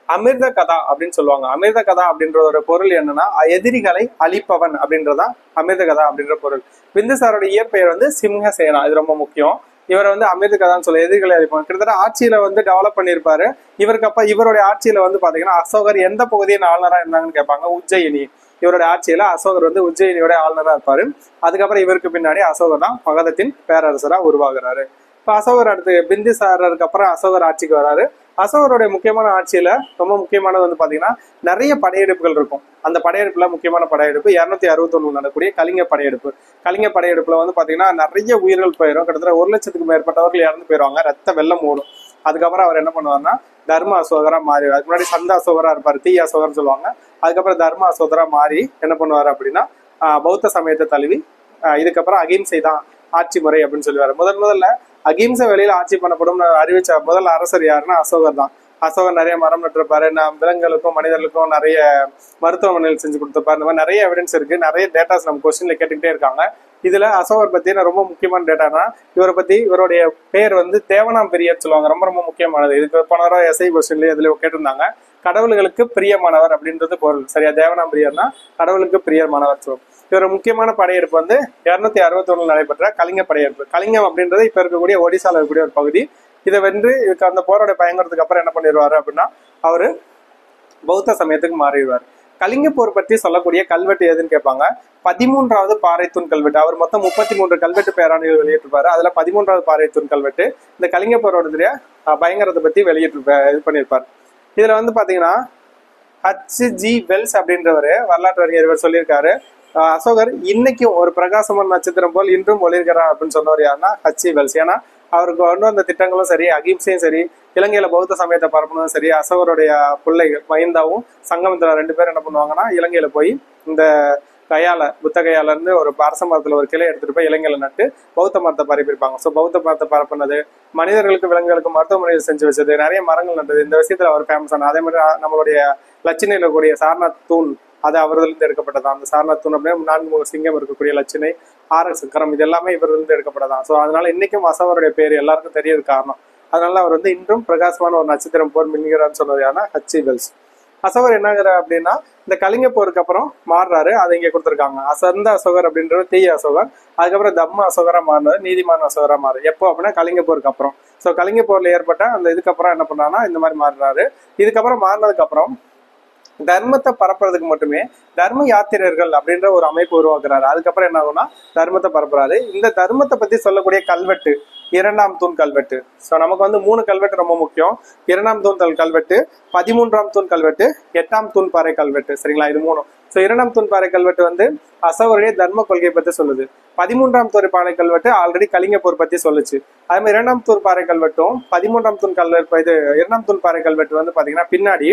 அமிர்த கதா அப்படின்னு சொல்லுவாங்க. அமிர்த கதா அப்படின்றதோட பொருள் என்னன்னா எதிரிகளை அழிப்பவன் அப்படின்றதான் அமிர்த கதா அப்படின்ற பொருள். பிந்துசாரோட இயற்பெயர் வந்து சிம்ஹசேனா. இது ரொம்ப முக்கியம். இவரை வந்து அமிர்த கதான்னு சொல்ல எதிரிகளை அழிப்பாங்க. கிட்டத்தட்ட ஆட்சியில வந்து டெவலப் பண்ணியிருப்பாரு. இவருக்கு அப்ப இவருடைய ஆட்சியில வந்து பாத்தீங்கன்னா அசோகர் எந்த பகுதியின் ஆளுநரா இருந்தாங்கன்னு கேட்பாங்க. உஜ்ஜயினி. இவருடைய ஆட்சியில அசோகர் வந்து உஜ்ஜயினியோட ஆளுநரா இருப்பாரு. அதுக்கப்புறம் இவருக்கு பின்னாடி அசோகர் தான் மகதத்தின் பேரரசரா உருவாகிறாரு. இப்ப அசோகர் அடுத்து பிந்துசாரருக்கு அப்புறம் அசோகர் ஆட்சிக்கு வராரு. அசோகருடைய முக்கியமான ஆட்சியில ரொம்ப முக்கியமானது வந்து பாத்தீங்கன்னா நிறைய படையெடுப்புகள் இருக்கும். அந்த படையெடுப்புல முக்கியமான படையெடுப்பு 261 நடக்கக்கூடிய கலிங்க படையெடுப்பு. கலிங்க படையெடுப்புல வந்து பாத்தீங்கன்னா நிறைய உயிர்கள் போயிடும். கிட்டத்தட்ட 1 லட்சத்துக்கு மேற்பட்டவர்கள் இறந்து போயிருவாங்க. ரத்த வெள்ளம் ஓடும். அதுக்கப்புறம் அவர் என்ன பண்ணுவாருன்னா தர்ம அசோகரா மாறி, அதுக்கு முன்னாடி சந்த அசோகரா இருப்பாரு, தீய அசோகர் சொல்லுவாங்க. அதுக்கப்புறம் தர்ம அசோகரா மாறி என்ன பண்ணுவாரு அப்படின்னா பௌத்த சமயத்தை தழுவி இதுக்கப்புறம் அகிம்சை தான் ஆட்சி முறை அப்படின்னு சொல்லுவாரு. முதல்ல அகிம்சை வெளியில ஆட்சி பண்ணப்படும் அறிவிச்ச முதல் அரசர் யாருன்னா அசோகர் தான். அசோகர் நிறைய மரம் நட்டிருப்பாரு. விலங்குகளுக்கும் மனிதர்களுக்கும் நிறைய மருத்துவமனைகள் செஞ்சு கொடுத்திருப்பாரு. இந்த மாதிரி நிறைய எவிடன்ஸ் இருக்கு. நிறைய டேட்டாஸ் நம்ம கொஸ்டின்ல கேட்டுக்கிட்டே இருக்காங்க. இதுல அசோகர் பத்தி ரொம்ப முக்கியமான டேட்டானா இவரை பத்தி இவருடைய பேர் வந்து தேவனாம் பெரியர் சொல்லுவாங்க. ரொம்ப ரொம்ப முக்கியமானது. இதுக்கு போன எஸ்ஐ கொஸ்டின்ல இதுல கேட்டிருந்தாங்க. கடவுள்களுக்கு பிரியமானவர் அப்படின்றது பொருள். சரியா, தேவனாம்பிரியர்னா கடவுளுக்கு பிரியமானவர் சொல்லும். இவர் முக்கியமான படையெடுப்பு வந்து 261 நடைபெற்ற கலிங்க படையெடுப்பு. கலிங்கம் அப்படின்றது இப்ப இருக்கக்கூடிய ஒடிசால இருக்கக்கூடிய ஒரு பகுதி. இதை வென்று இதுக்கு அந்த போரோட பயங்கரத்துக்கு அப்புறம் என்ன பண்ணிடுவாரு அப்படின்னா அவரு பௌத்த சமயத்துக்கு மாறிடுவார். கலிங்க போர் பற்றி சொல்லக்கூடிய கல்வெட்டு எதுன்னு கேட்பாங்க. 13வது பாறைத்தூண் கல்வெட்டு. அவர் மொத்தம் 33 கல்வெட்டு பேராணைகள் வெளியிட்டிருப்பாரு. அதுல 13வது பாறைத்தூண் கல்வெட்டு இந்த கலிங்க போரோட பயங்கரத்தை பத்தி இது பண்ணியிருப்பார். இதுல வந்து பாத்தீங்கன்னா H.G. வெல்ஸ் அப்படின்றவரு வரலாற்று அறிஞர் இவர் சொல்லியிருக்காரு, அசோகர் இன்னைக்கும் ஒரு பிரகாசமான நட்சத்திரம் போல் இன்றும் ஒளிர்கிறார் அப்படின்னு சொன்னவர் யாருன்னா H.G. வெல்ஸ். ஏன்னா அவருக்கு கொண்டு வந்த திட்டங்களும் சரி, அகிம்சையும் சரி, இலங்கையில பௌத்த சமயத்தை பரப்பணும் சரி, அசோகருடைய பிள்ளைகள் மைந்தாவும் சங்கமித்ரா 2 பேரும் என்ன பண்ணுவாங்கன்னா இலங்கையில போய் இந்த புத்த கையால இருந்து ஒரு அரச மரத்துல ஒரு கிளை எடுத்துட்டு போய் இலங்கையில நட்டு பௌத்த மரத்தை பரப்பியிருப்பாங்க. ஸோ பௌத்த மரத்தை பரப்புனது, மனிதர்களுக்கு விலங்குகளுக்கு மருத்துவமனைகள் செஞ்சு வச்சது, நிறைய மரங்கள் நட்டது, இந்த விஷயத்துல அவர் ஃபேமஸ் ஆன. அதே மாதிரி நம்மளுடைய லட்சணையில கூடிய சாரநாத் தூண் அது அவரிலிருந்து எடுக்கப்பட்டதான். அந்த சாரநாத் தூண் அப்படியே 4 சிங்கம் இருக்கக்கூடிய லட்சணை, 6 சக்கரம், இது எல்லாமே இவரிலிருந்து எடுக்கப்பட்டதான். ஸோ அதனால இன்னைக்கும் அசோகருடைய பேர் எல்லாருக்கும் தெரியறது காரணம். அதனால அவர் வந்து இன்றும் பிரகாசமான ஒரு நட்சத்திரம் போர் மின்கிறான்னு சொன்னது யாருன்னா H.G. வெல்ஸ். அசோகர் என்னங்கிற அப்படின்னா இந்த கலிங்க போருக்கு அப்புறம் மாறுறாரு. அதை இங்க கொடுத்துருக்காங்க. அசர்ந்த அசோகர் அப்படின்றது தீய அசோகர். அதுக்கப்புறம் தம்ம அசோகரா மாறினாரு, நீதிமான அசோகரா மாறு. எப்போ அப்படின்னா கலிங்க போருக்கு அப்புறம். ஸோ கலிங்க போர்ல ஏற்பட்ட அந்த இதுக்கப்புறம் என்ன பண்ணாருன்னா இந்த மாதிரி மாறினாரு. இதுக்கப்புறம் மாறினதுக்கு அப்புறம் தர்மத்தை பரப்புறதுக்கு மட்டுமே தர்ம யாத்திரையர்கள் அப்படின்ற ஒரு அமைப்பு உருவாக்குறாரு. அதுக்கப்புறம் என்ன ஆகும்னா தர்மத்தை பரப்புறாரு. இந்த தர்மத்தை பத்தி சொல்லக்கூடிய கல்வெட்டு 2ஆம் தூண் கல்வெட்டு. ஸோ நமக்கு வந்து 3 கல்வெட்டு ரொம்ப முக்கியம். 2ஆம் தூண் கல்வெட்டு, 13ஆம் தூண் கல்வெட்டு, 8ஆம் தூண் பாறை கல்வெட்டு. சரிங்களா, இது 3. ஸோ 2ஆம் தூண் பாறை கல்வெட்டு வந்து அசோகருடைய தர்ம கொள்கை பத்தி சொல்லுது. 13ஆம் தூண் பாறை கல்வெட்டு ஆல்ரெடி கலிங்க போர் பத்தி சொல்லுச்சு. அதே மாதிரி 2ஆம் தூண் பாறை கல்வெட்டும் 13ஆம் தூண் கல்வெட்டு 2ஆம் தூண் பாறை கல்வெட்டு வந்து பாத்தீங்கன்னா பின்னாடி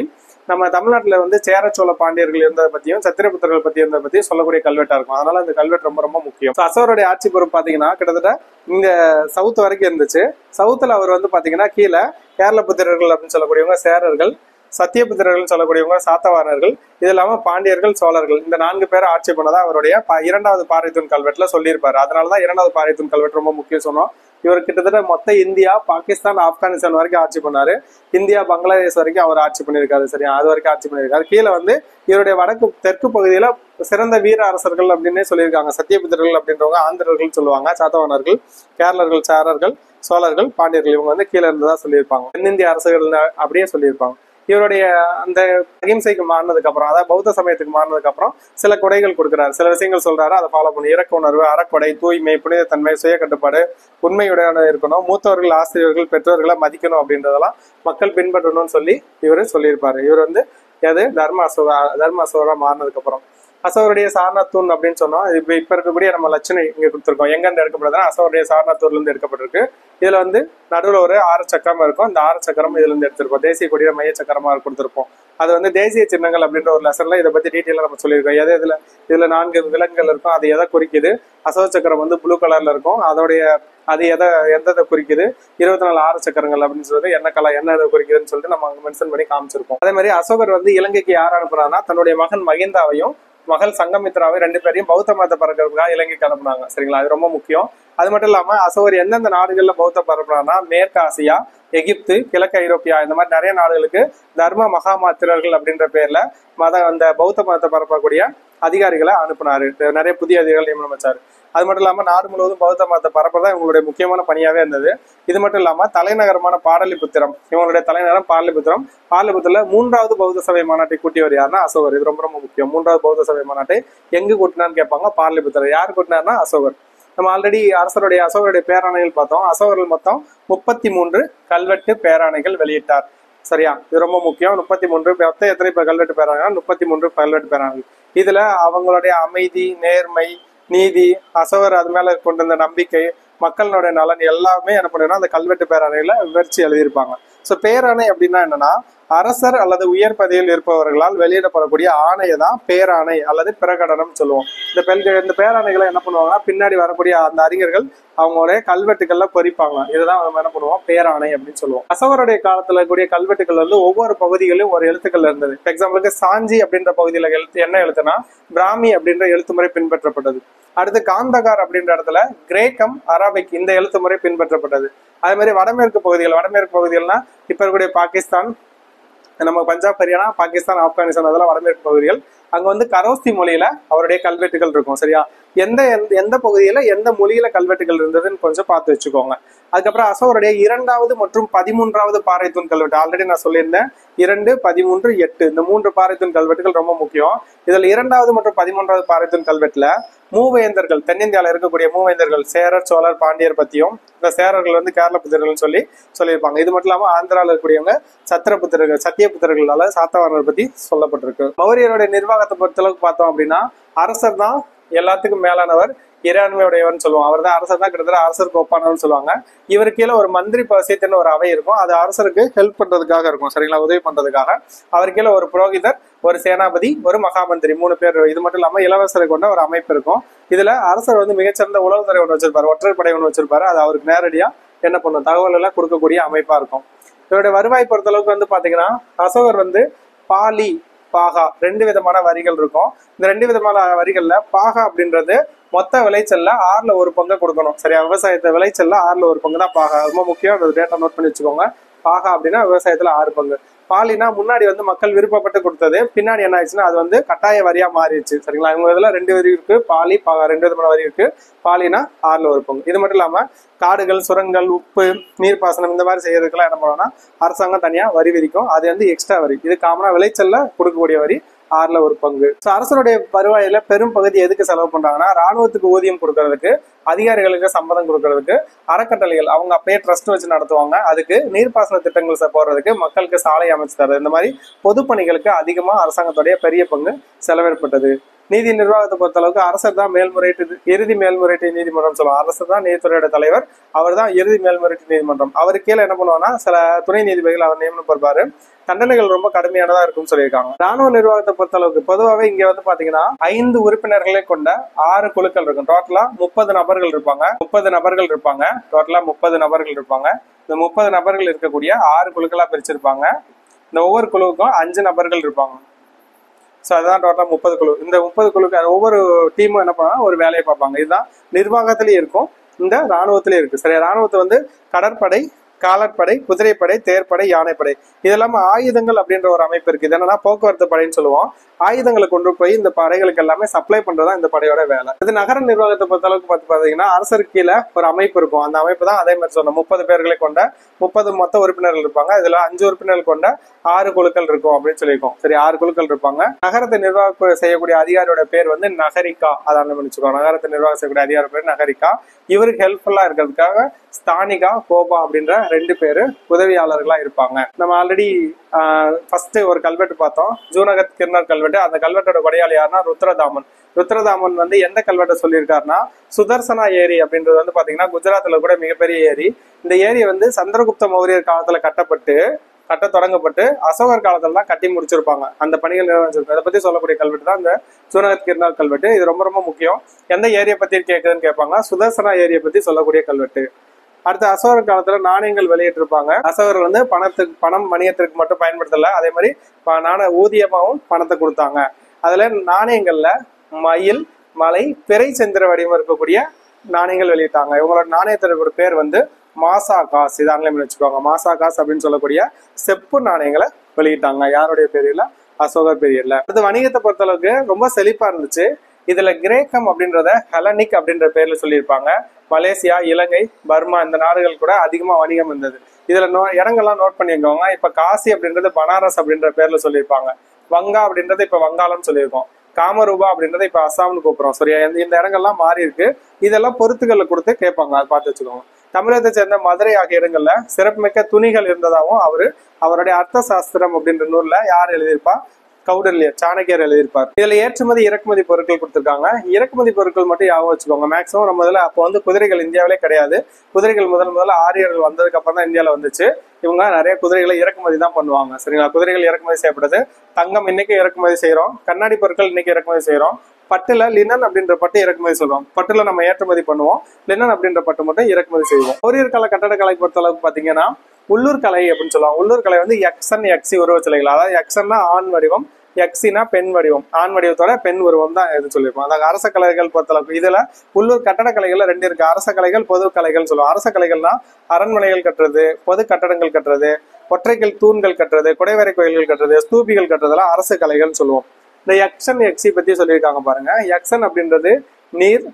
நம்ம தமிழ்நாட்டுல வந்து சேர சோழ பாண்டியர்கள் இருந்ததை பத்தியும் சத்திரபுத்திரர்கள் பத்தி இருந்ததை பத்தியும் சொல்லக்கூடிய கல்வெட்டா இருக்கும். அதனால அந்த கல்வெட்டு ரொம்ப ரொம்ப முக்கியம். அசோகருடைய ஆட்சி பொறுப்பு பாத்தீங்கன்னா கிட்டத்தட்ட இங்க சவுத் வரைக்கும் இருந்துச்சு. சவுத்துல அவர் வந்து பாத்தீங்கன்னா கீழே கேரள புத்திரர்கள் அப்படின்னு சொல்லக்கூடியவங்க சேரர்கள், சத்தியபுத்திரர்கள் சொல்லக்கூடியவங்க சாத்தவாணர்கள், இது இல்லாம பாண்டியர்கள், சோழர்கள், இந்த 4 பேரை ஆட்சி பண்ணதா அவருடைய 2வது பாறைத்தூண் கல்வெட்டுல சொல்லியிருப்பாரு. அதனாலதான் 2வது பாறைத்தூண் கல்வெட்டு ரொம்ப முக்கியம் சொன்னோம். இவர் கிட்டத்தட்ட மொத்த இந்தியா, பாகிஸ்தான், ஆப்கானிஸ்தான் வரைக்கும் ஆட்சி பண்ணாரு. இந்தியா, பங்களாதேஷ் வரைக்கும் அவர் ஆட்சி பண்ணியிருக்காரு. சரியா, அது வரைக்கும் ஆட்சி பண்ணியிருக்காரு. கீழே வந்து இவருடைய தெற்கு பகுதியில சிறந்த வீர அரசர்கள் அப்படின்னே சொல்லியிருக்காங்க. சத்தியபுத்திரர்கள் அப்படின்றவங்க ஆந்திரர்கள் சொல்லுவாங்க, சாத்தவாணர்கள், கேரளர்கள், சாரர்கள், சோழர்கள், பாண்டியர்கள், இவங்க வந்து கீழே இருந்ததா சொல்லியிருப்பாங்க. தென்னிந்திய அரசர்கள் அப்படியே சொல்லியிருப்பாங்க. இவருடைய அந்த அகிம்சைக்கு மாறினதுக்கு அப்புறம், அதாவது பௌத்த சமயத்துக்கு மாறினதுக்கு அப்புறம் சில கொடைகள் கொடுக்குறாரு, சில விஷயங்கள் சொல்றாரு, அதை ஃபாலோ பண்ணி இறக்க உணர்வு, அறக்கொடை, தூய்மை, புனிதத்தன்மை, சுய கட்டுப்பாடு, உண்மையுடைய இருக்கணும், மூத்தவர்கள், ஆசிரியர்கள், பெற்றோர்களை மதிக்கணும் அப்படின்றதெல்லாம் மக்கள் பின்பற்றணும்னு சொல்லி இவரு சொல்லியிருப்பாரு. இவர் வந்து தர்ம அசோகரா மாறினதுக்கு அப்புறம் அசோகருடைய சாரநாத் தூண் அப்படின்னு சொன்னோம். இப்ப இருக்கக்கூடிய நம்ம லட்சணை இங்க கொடுத்துருக்கோம். எங்க இருந்து எடுக்கப்படுதுன்னா அசோகருடைய சாரநாத் தூண்ல இருந்து எடுக்கப்பட்டிருக்கு. இதுல வந்து நடுவில் ஒரு 6 சக்கரம் இருக்கும். இந்த 6 சக்கரம் இதுல இருந்து எடுத்திருப்போம். தேசிய கொடிய மைய சக்கரமா கொடுத்திருப்போம். அது வந்து தேசிய சின்னங்கள் அப்படின்ற ஒரு லெசன்ல இதை பத்தி டீட்டெயிலா நம்ம சொல்லியிருக்கோம். இதுல 4 விலங்குகள் இருக்கும். அது எதை குறிக்குது? அசோக சக்கரம் வந்து ப்ளூ கலர்ல இருக்கும். அது எதை குறிக்குது? 24 6 சக்கரங்கள் அப்படின்னு சொல்லிட்டு என்ன இதை குறிக்குதுன்னு சொல்லிட்டு நம்ம மென்ஷன் பண்ணி காமிச்சிருக்கோம். அதே மாதிரி அசோகர் வந்து இலங்கைக்கு யார் அனுப்புறாருன்னா தன்னுடைய மகன் மகிந்தாவையும் மகள் சங்கமித்ராவை 2 பேரையும் பௌத்த மதத்தை பரப்புறதுக்காக இலங்கைக்கு அனுப்புனாங்க. சரிங்களா, அது ரொம்ப முக்கியம். அது மட்டும் இல்லாம அசோகர் எந்தெந்த நாடுகள்ல பௌத்த பரப்புறாருன்னா மேற்கு ஆசியா, எகிப்து, கிழக்கு ஐரோப்பியா, இந்த மாதிரி நிறைய நாடுகளுக்கு தர்ம மகாமாத்திரர்கள் அப்படின்ற பேர்ல அந்த பௌத்த மதத்தை பரப்பக்கூடிய அதிகாரிகளை அனுப்புனாரு. நிறைய புதிய அதிகாரிகள் நியமனம் வச்சாரு. அது மட்டும் இல்லாம நாடு முழுவதும் பௌத்த மதத்தை பரப்புறதா இவங்களுடைய முக்கியமான பணியாவே இருந்தது. இது மட்டும் இல்லாம தலைநகரமான பாடலிபுத்திரம், இவங்களுடைய தலைநகரம் பாடலிபுத்திரம். பாடலிபுத்திரத்துல 3வது பௌத்த சபை மாநாட்டை கூட்டியவர் யாருன்னா அசோகர். இது ரொம்ப ரொம்ப முக்கியம். 3வது பௌத்த சபை மாநாட்டை எங்கு கூட்டினான்னு கேட்பாங்க. பாடலிபுத்திரம். யார் கூட்டினார்னா அசோகர். நம்ம ஆல்ரெடி அசோகருடைய பேராணைகள் பார்த்தோம். அசோகர்கள் மொத்தம் 33 கல்வெட்டு பேராணைகள் வெளியிட்டார். சரியா, இது ரொம்ப முக்கியம். 33 மொத்தம் எத்தனை கல்வெட்டு பேராணைகள்? 33 கல்வெட்டு பேராணைகள். இதுல அவங்களுடைய அமைதி, நேர்மை, நீதி, அசோகர் அது மேல கொண்டு வந்த நம்பிக்கை, மக்களுடைய நலன் எல்லாமே என்ன பண்ணுன்னா அந்த கல்வெட்டு பேராணையில விவரிச்சு எழுதியிருப்பாங்க. ஸோ பேராணை அப்படின்னா என்னன்னா அரசர் அல்லது உயர் பதவியில் இருப்பவர்களால் வெளியிடப்படக்கூடிய ஆணையை தான் பேராணை அல்லது பிரகடனம் சொல்லுவோம். இந்த பேராணைகளை என்ன பண்ணுவாங்கன்னா பின்னாடி வரக்கூடிய அந்த அறிஞர்கள் அவங்களுடைய கல்வெட்டுகள்ல பொறிப்பாங்க. இதுதான் நம்ம என்ன பண்ணுவோம் பேராணை அப்படின்னு சொல்லுவோம். அசோகருடைய காலத்துல கூடிய கல்வெட்டுகள் வந்து ஒவ்வொரு பகுதிகளிலும் ஒரு எழுத்துக்கள் இருந்தது. எக்ஸாம்பிளுக்கு சாஞ்சி அப்படின்ற பகுதியில என்ன எழுத்துனா பிராமி அப்படின்ற எழுத்து முறை பின்பற்றப்பட்டது. அடுத்து காந்தகார் அப்படின்ற இடத்துல கிரேக்கம், அரபிக் இந்த எழுத்து முறை பின்பற்றப்பட்டது. அதே மாதிரி வடமேற்கு பகுதிகள்னா இப்ப இருக்கக்கூடிய பாகிஸ்தான், நம்ம பஞ்சாப், ஹரியானா, பாகிஸ்தான், ஆப்கானிஸ்தான் அதெல்லாம் வடமேற்கு பகுதிகள். அங்க வந்து கரோஸ்தி மொழியில அவருடைய கல்வெட்டுகள் இருக்கும். சரியா, எந்த எந்த பகுதியில எந்த மொழியில கல்வெட்டுகள் இருந்ததுன்னு கொஞ்சம் பார்த்து வச்சுக்கோங்க. அதுக்கப்புறம் அசோகருடைய 2வது மற்றும் 13வது பாறைத்தூண் கல்வெட்டு ஆல்ரெடி நான் சொல்லியிருந்தேன். 2, 13, 8 இந்த 3 பாறைத்தூண் கல்வெட்டுகள் ரொம்ப முக்கியம். இதுல 2வது மற்றும் 13வது பாறைத்தூண் கல்வெட்டுல மூவேந்தர்கள், தென்னிந்தியாவில் இருக்கக்கூடிய மூவேந்தர்கள் சேரர், சோழர், பாண்டியர் பத்தியும், இந்த சேரர்கள் வந்து கேரள புத்திரர்கள் சொல்லியிருப்பாங்க. இது மட்டும் இல்லாம ஆந்திராவில் இருக்கக்கூடியவங்க சத்திரபுத்திரர்கள், சத்தியபுத்திரர்களால சாத்தவாரனர் பத்தி சொல்லப்பட்டிருக்கு. மௌரியருடைய நிர்வாகத்தை பொறுத்தளவுக்கு பார்த்தோம் அப்படின்னா அரசர் தான் எல்லாத்துக்கும் மேலானவர், இறையாண்மையுடையவர்னு சொல்லுவாங்க. அவர் தான் அரசர் தான், கிட்டத்தட்ட அரசர் கோப்பானவர்னு சொல்லுவாங்க. இவரு கீழே ஒரு மந்திரி பசியத்தின்னு ஒரு அவை இருக்கும். அது அரசருக்கு ஹெல்ப் பண்றதுக்காக இருக்கும். சரிங்களா, உதவி பண்றதுக்காக. அவர் கீழே ஒரு புரோகிதர், ஒரு சேனாபதி, ஒரு மகாமந்திரி 3 பேர். இது மட்டும் இல்லாம இளவரசரை கொண்ட ஒரு அமைப்பு இருக்கும். இதுல அரசர் வந்து மிகச்சிறந்த உளவுத்துறை ஒன்று வச்சிருப்பாரு, ஒற்றைப்படை ஒன்று வச்சிருப்பாரு. அது அவருக்கு நேரடியா என்ன பண்ணும், தகவல் எல்லாம் கொடுக்கக்கூடிய அமைப்பா இருக்கும். இவருடைய வருவாய் பொறுத்த அளவுக்கு வந்து பாத்தீங்கன்னா அசோகர் வந்து பாலி, பாகா 2 விதமான வரிகள் இருக்கும். இந்த 2 விதமான வரிகள்ல பாகா அப்படின்றது மொத்த விளைச்சல்ல 1/6 பங்கு கொடுக்கணும். சரியா, விவசாயத்தை விளைச்சல்ல 1/6 பங்கு தான் பாகா. ரொம்ப முக்கியம், அந்த டேட்டா நோட் பண்ணி வச்சுக்கோங்க. பாகா அப்படின்னா விவசாயத்துல 6 பங்கு. பாலினா முன்னாடி வந்து மக்கள் விருப்பப்பட்டு கொடுத்தது, பின்னாடி என்ன ஆயிடுச்சுன்னா அது வந்து கட்டாய வரியா மாறிடுச்சு. சரிங்களா, இவங்க இதுல 2 வரி இருக்கு, பாலி, பாகா 2 விதமான வரி இருக்கு. பாலினா 1/6 பங்கு. இது மட்டும் இல்லாம காடுகள், சுரங்கள், உப்பு, நீர்ப்பாசனம் இந்த மாதிரி செய்யறதுக்கெல்லாம் என்ன பண்ணணும்னா அரசாங்கம் தனியா வரி விதிக்கும். அது வந்து எக்ஸ்ட்ரா வரி. இது காமனா விளைச்சல்ல கொடுக்கக்கூடிய வரி 1/6 பங்கு. அரசருடைய வருவாயில பெரும் பகுதி எதுக்கு செலவு பண்றாங்கன்னா ராணுவத்துக்கு ஊதியம் கொடுக்கறதுக்கு, அதிகாரிகளுக்கு சம்பளம் கொடுக்கறதுக்கு, அறக்கட்டளைகள் அவங்க அப்பயே ட்ரஸ்ட் வச்சு நடத்துவாங்க, அதுக்கு நீர்ப்பாசன திட்டங்கள் போடுறதுக்கு, மக்களுக்கு சாலை அமைச்சு தரது, இந்த மாதிரி பொதுப்பணிகளுக்கு அதிகமா அரசாங்கத்துடைய பெரிய பங்கு செலவிடப்பட்டது. நீதி நிர்வாகத்தை பொறுத்த அளவுக்கு அரசர் தான் மேல்முறையீட்டு இறுதி மேல்முறையீட்டு நீதிமன்றம் சொல்லுவாங்க. அரசர் தான் நீதித்துறையோட தலைவர், அவர் தான் இறுதி மேல்முறையீட்டு நீதிமன்றம். அவர் கீழே என்ன பண்ணுவாங்கன்னா சில துணை நீதிபதிகள் அவர் நியமனம் பண்ணுவாரு. தண்டனைகள் ரொம்ப கடுமையானதா இருக்கும்னு சொல்லியிருக்காங்க. ராணுவ நிர்வாகத்தை பொறுத்த அளவுக்கு பொதுவாகவே இங்க வந்து பாத்தீங்கன்னா 5 உறுப்பினர்களை கொண்ட 6 குழுக்கள் இருக்கும். டோட்டலா 30 நபர்கள் இருப்பாங்க. டோட்டலா 30 நபர்கள் இருப்பாங்க. இந்த 30 நபர்கள் இருக்கக்கூடிய 6 குழுக்களா பிரிச்சிருப்பாங்க. இந்த ஒவ்வொரு குழுவுக்கும் 5 நபர்கள் இருப்பாங்க. ஸோ அதுதான் டோட்டலா 30 குழு. இந்த 30 குழுக்கு ஒவ்வொரு டீமும் என்ன பண்ணா ஒரு வேலையை பார்ப்பாங்க. இதுதான் நிர்வாகத்திலேயே இருக்கும், இந்த ராணுவத்திலேயே இருக்கு. சரியா, ராணுவத்தை வந்து கடற்படை, காலாட்படை, குதிரைப்படை, தேர்ப்படை, யானைப்படை, இதெல்லாம ஆயுதங்கள் அப்படின்ற ஒரு அமைப்பு இருக்கு. இது என்னன்னா போக்குவரத்து படைன்னு சொல்லுவோம். ஆயுதங்களை கொண்டு போய் இந்த படைகளுக்கு எல்லாமே சப்ளை பண்றதா இந்த படையோட வேலை. இது நகர நிர்வாகத்தை பொறுத்த அளவுக்கு பாத்தீங்கன்னா அரசருக்கு கீழே ஒரு அமைப்பு இருக்கும். அந்த அமைப்பு தான் அதே மாதிரி சொன்னோம், 30 பேர்களை கொண்ட 30 மொத்த உறுப்பினர்கள் இருப்பாங்க. இதுல 5 உறுப்பினர்கள் கொண்ட 6 குழுக்கள் இருக்கும் அப்படின்னு சொல்லியிருக்கோம். சரி, 6 குழுக்கள் இருப்பாங்க. நகரத்தை நிர்வாகம் செய்யக்கூடிய அதிகாரியோட பேர் வந்து நகரிகா. அதான் நினைச்சுக்கோங்க, நகரத்தை நிர்வாகம் செய்யக்கூடிய அதிகாரி பேர் நகரிகா. இவருக்கு ஹெல்ப்ஃபுல்லா இருக்கிறதுக்காக ஸ்தானிகா, கோபா அப்படின்ற 2 பேரு உதவியாளர்களா இருப்பாங்க. நம்ம ஆல்ரெடி ஃபர்ஸ்ட் ஒரு கல்வெட்டு பார்த்தோம், ஜூனகத் கிர்னர் கல்வெட்டு. அந்த கல்வெட்டோட கொடையாளி யாருன்னா ருத்ரதாமன். ருத்ரதாமன் வந்து எந்த கல்வெட்டை சொல்லியிருக்காருன்னா சுதர்சனா ஏரி அப்படின்றது வந்து பாத்தீங்கன்னா குஜராத்ல கூட மிகப்பெரிய ஏரி. இந்த ஏரி வந்து சந்திரகுப்த மௌரியர் காலத்துல கட்ட தொடங்கப்பட்டு அசோகர் காலத்துல தான் கட்டி முடிச்சிருப்பாங்க. அந்த பணிகள் நிறைவேற்றிருப்பாங்க. அதை பத்தி சொல்லக்கூடிய கல்வெட்டு தான் இந்த ஜூனகத் கிர்னர் கல்வெட்டு. இது ரொம்ப ரொம்ப முக்கியம். எந்த ஏரியை பத்தி கேட்குதுன்னு கேட்பாங்க, சுதர்சனா ஏரியை பத்தி சொல்லக்கூடிய கல்வெட்டு. அடுத்து அசோகர் காலத்துல நாணயங்கள் வெளியிட்டிருப்பாங்க. அசோகர் வந்து பணம் வணிகத்திற்கு மட்டும் பயன்படுத்தல, அதே மாதிரி ஊதியமாவும் பணத்தை கொடுத்தாங்க. அதுல நாணயங்கள்ல மயில், மலை, பிறை செந்திர வடிவம் இருக்கக்கூடிய நாணயங்கள் வெளியிட்டாங்க. இவங்களோட நாணயத்தோட பேர் வந்து மாசா காசு. இது ஆங்கிலம் வச்சுக்கோங்க, மாசா காசு அப்படின்னு சொல்லக்கூடிய செப்பு நாணயங்களை வெளியிட்டாங்க. யாருடைய பேர்ல? அசோகர் பீரியட்ல. அடுத்து வணிகத்தை பொறுத்த அளவுக்கு ரொம்ப செழிப்பா இருந்துச்சு. இதுல கிரேக்கம் அப்படின்றத ஹெலனிக் அப்படின்ற பேர்ல சொல்லியிருப்பாங்க. மலேசியா, இலங்கை, பர்மா இந்த நாடுகள் கூட அதிகமா வணிகம் இருந்தது. இதுல இடங்கள்லாம் நோட் பண்ணிக்கோங்க. இப்ப காசி அப்படின்றது பனாரஸ் அப்படின்ற பேர்ல சொல்லியிருப்பாங்க. வங்கா அப்படின்றது இப்ப வங்காளம் சொல்லியிருக்கோம். காமரூபா அப்படின்றத இப்ப அஸ்ஸாம்னு கூப்பிடுறோம். சரியா, இந்த இடங்கள்லாம் மாறி இருக்கு. இதெல்லாம் பொறுத்துக்களை கொடுத்து கேட்பாங்க, அதை பார்த்து வச்சுக்கோங்க. தமிழகத்தை சேர்ந்த மதுரை ஆகிய இடங்கள்ல சிறப்புமிக்க துணிகள் இருந்ததாகவும் அவருடைய அர்த்த சாஸ்திரம் அப்படின்ற நூல்ல யார் எழுதியிருப்பா? கௌடல்யர், சாணக்கியர் எழுதியிருப்பார். இதுல ஏற்றுமதி இறக்குமதி பொருட்கள் கொடுத்திருக்காங்க. இறக்குமதி பொருட்கள் மட்டும் ஞாபகம் வச்சுக்கோங்க. மேக்சிமம் நம்ம இதுல அப்போ வந்து குதிரைகள் இந்தியாவிலே கிடையாது. குதிரைகள் முதல்ல ஆரியர்கள் வந்ததுக்கு அப்புறம் தான் இந்தியாவில வந்துச்சு. இவங்க நிறைய குதிரைகளை இறக்குமதி தான் பண்ணுவாங்க. சரிங்களா, குதிரைகள் இறக்குமதி செய்யப்படுது. தங்கம் இன்னைக்கு இறக்குமதி செய்யறோம். கண்ணாடி பொருட்கள் இன்னைக்கு இறக்குமதி செய்யறோம். பட்டுல லினன் அப்படின்ற பட்டு இறக்குமதி சொல்றோம். பட்டுல நம்ம ஏற்றுமதி பண்ணுவோம், லினன் அப்படின்ற பட்டு மட்டும் இறக்குமதி செய்வோம். மௌரியர் கால கட்டடக்கலை பொறுத்த அளவுக்கு பாத்தீங்கன்னா உள்ளூர் கலை அப்படின்னு சொல்லுவாங்க. உள்ளூர் கலை வந்து எக்ஸன், எக்ஸி உருவச்சிலைகள். அதாவது எக்ஸன்னா ஆண் வடிவம், எக்ஸினா பெண் வடிவம். ஆண் வடிவத்தோட பெண் உருவம் தான் எது சொல்லியிருப்போம். அதாவது அரச கலைகள் பொறுத்தளவுக்கு இதுல உள்ளூர் கட்டடக்கலைகள்ல 2 இருக்கு. அரச கலைகள், பொது கலைகள் சொல்லுவோம். அரச கலைகள்னா அரண்மனைகள் கட்டுறது, பொது கட்டடங்கள் கட்டுறது, ஒற்றைக்கல் தூண்கள் கட்டுறது, குடைவரை கோயில்கள் கட்டுறது, ஸ்தூபிகள் கட்டுறதெல்லாம் அரசு கலைகள்னு சொல்லுவோம். இந்த யக்ஷன் யக்ஷி பத்தி சொல்லியிருக்காங்க பாருங்க. யக்ஷன் அப்படின்றது நீர்,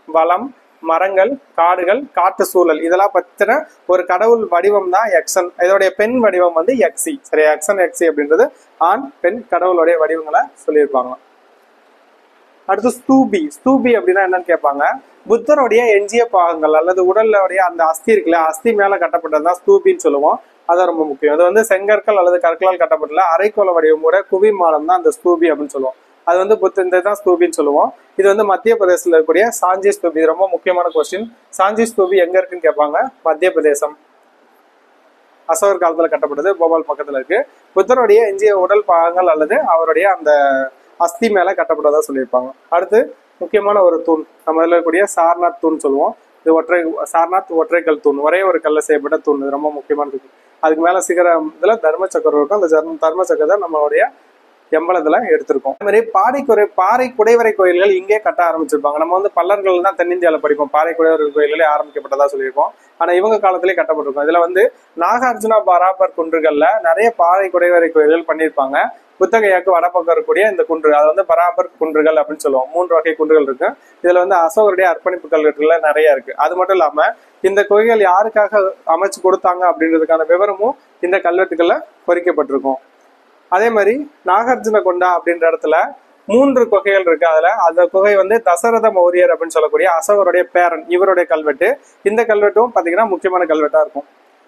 வளம், மரங்கள், காடுகள், காட்டு சூழல் இதெல்லாம் பத்தின ஒரு கடவுள் வடிவம் தான் யக்ஷன். இதோடைய பெண் வடிவம் வந்து யக்ஷி. சரி, யக்ஷன் யக்ஷி அப்படின்றது ஆண் பெண் கடவுளுடைய வடிவங்களை சொல்லியிருப்பாங்க. அடுத்து ஸ்தூபி. ஸ்தூபி அப்படின்னா என்னன்னு கேட்பாங்க. புத்தருடைய எஞ்சிய பாகங்கள் அல்லது உடலுடைய அந்த அஸ்தி இருக்குல்ல, அஸ்தி மேல கட்டப்பட்டதுதான் ஸ்தூபின்னு சொல்லுவோம். அதான் ரொம்ப முக்கியம். அது வந்து செங்கற்கள் அல்லது கற்களால் கட்டப்பட்டுள்ள அரைக்கோள வடிவமுற குவிமாடம் தான் அந்த ஸ்தூபி அப்படின்னு சொல்லுவோம். அது வந்து இந்த தான் ஸ்தூபின்னு சொல்லுவோம். இது வந்து மத்திய பிரதேசத்துல இருக்கக்கூடிய சாஞ்சி ஸ்தூபி. இது ரொம்ப முக்கியமான கொஸ்டின். சாஞ்சி ஸ்தூபி எங்க இருக்குன்னு கேட்பாங்க. மத்திய பிரதேசம். அசோகர் காலத்துல கட்டப்பட்டது, போபால் பக்கத்துல இருக்கு. புத்தருடைய எஞ்சிய உடல் பாகங்கள் அல்லது அவருடைய அந்த அஸ்தி மேல கட்டப்பட்டதா சொல்லியிருப்பாங்க. அடுத்து முக்கியமான ஒரு தூண் நம்ம இதுல இருக்கக்கூடிய சாரநாத் தூண் சொல்லுவோம். இது சாரநாத் ஒற்றைக்கல் தூண், ஒரே ஒரு கல்ல செய்யப்பட்ட தூண். இது ரொம்ப முக்கியமானது. அதுக்கு மேல சிகரம் இதுல தர்ம சக்கரம் இருக்கும். அந்த தர்ம சக்கரத்தை நம்மளுடைய எம்பளத்துல எடுத்திருக்கோம். அதே மாதிரி பாறை குடைவரை கோயில்கள் இங்கே கட்ட ஆரம்பிச்சிருப்பாங்க. நம்ம வந்து பல்லர்கள் தான் தென்னிந்தியாவில படிப்போம். பாறை குடைவரை கோயில்களே ஆரம்பிக்கப்பட்டதா சொல்லியிருக்கோம். ஆனா இவங்க காலத்திலே கட்டப்பட்டிருக்கும். இதுல வந்து நாகார்ஜுனா பராபர் குன்றுகள்ல நிறைய பாறை குடைவரை கோயில்கள் பண்ணியிருப்பாங்க. புத்தகையாக்கு வடப்பக்கம் இருக்கக்கூடிய இந்த குன்று அது வந்து பராபர் குன்றுகள் அப்படின்னு சொல்லுவோம். 3 வகை குன்றுகள் இருக்கு. இதுல வந்து அசோகருடைய அர்ப்பணிப்பு கல்வெட்டுல நிறைய இருக்கு. அது மட்டும் இல்லாம இந்த கோயில்கள் யாருக்காக அமைச்சு கொடுத்தாங்க அப்படின்றதுக்கான விவரமும் இந்த கல்வெட்டுகள்ல பொறிக்கப்பட்டிருக்கும். அதே மாதிரி நாகார்ஜுன கொண்டா அப்படின்ற இடத்துல 3 குகைகள் இருக்கு. அதுல அந்த குகை வந்து தசரத மௌரியர் அப்படின்னு சொல்லக்கூடிய அசோகருடைய பேரன், இவருடைய கல்வெட்டு. இந்த கல்வெட்டும் பாத்தீங்கன்னா முக்கியமான கல்வெட்டா இருக்கும்.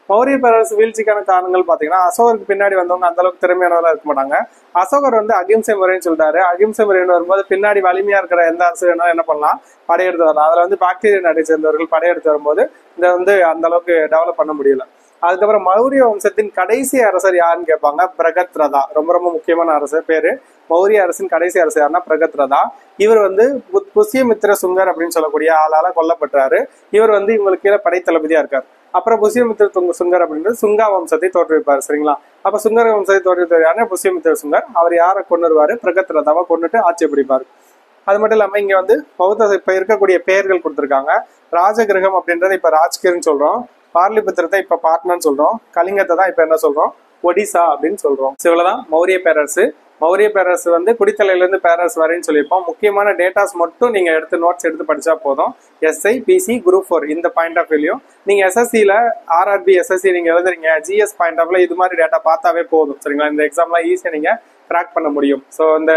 மௌரிய பேரரசு வீழ்ச்சிக்கான காரணங்கள் பாத்தீங்கன்னா அசோகருக்கு பின்னாடி வந்தவங்க அந்த அளவுக்கு திறமையானவர்களா இருக்க மாட்டாங்க. அசோகர் வந்து அகிம்சை முறைன்னு சொல்லிட்டாரு. அகிம்சை முறைன்னு வரும்போது பின்னாடி வலிமையா இருக்கிற எந்த அரசு வேணாலும் என்ன பண்ணலாம், படையெடுத்து வரலாம். அதுல வந்து பாக்டீரிய நாட்டை சேர்ந்தவர்கள் படையெடுத்து வரும்போது இதை வந்து அந்த அளவுக்கு டெவலப் பண்ண முடியல. அதுக்கப்புறம் மௌரிய வம்சத்தின் கடைசி அரசர் யாருன்னு கேட்பாங்க. பிரகத்ரதா. ரொம்ப ரொம்ப முக்கியமான அரசர் பேரு. மௌரிய அரசின் கடைசி அரசர் யாருன்னா பிரகத்ரதா. இவர் வந்து புஷ்யமித்ர சுங்கர் அப்படின்னு சொல்லக்கூடிய ஆளால கொல்லப்பட்டாரு. இவர் வந்து இவங்களுக்கு கீழே படைத்தளபதியா இருக்காரு. அப்புறம் புஷ்யமித்ர சுங்கர் அப்படின்றது சுங்கா வம்சத்தை தோற்றுவிப்பாரு. சரிங்களா? அப்ப சுங்கர வம்சத்தை தோற்றுவிப்பார் யாருன்னா புஷ்யமித்ர சுங்கர். அவர் யாரை கொண்டுருவாரு? பிரகத்ரதாவை கொண்டுட்டு ஆட்சியை பிடிப்பாரு. அது மட்டும் இல்லாம இங்க வந்து பௌத்த இப்ப இருக்கக்கூடிய பெயர்கள் கொடுத்திருக்காங்க. ராஜகிரகம் அப்படின்றத இப்ப ராஜ்கிர்னு சொல்றோம். பார்லிபுத்திரத்தை இப்ப பாட்னான்னு சொல்றோம். கலிங்கத்தை தான் இப்ப என்ன சொல்றோம்? ஒடிசா அப்படின்னு சொல்றோம். இவ்வளவுதான் மௌரிய பேரரசு. மௌரிய பேரரசு வந்து குடித்தலையில இருந்து பேரரசு வரைன்னு சொல்லியிருப்போம். முக்கியமான டேட்டாஸ் மட்டும் நீங்க நோட்ஸ் எடுத்து படிச்சா போதும். SI, PC, Group 4 இந்த பாயிண்ட் ஆஃப் வியூலையும் நீங்க SSCல RRB SSC நீங்க எழுதுறீங்க, GS பாயிண்ட் ஆஃப்ல இது மாதிரி டேட்டா பார்த்தாவே போதும். சரிங்களா? இந்த எக்ஸாம்லாம் ஈஸியா நீங்க கிராக் பண்ண முடியும். ஸோ இந்த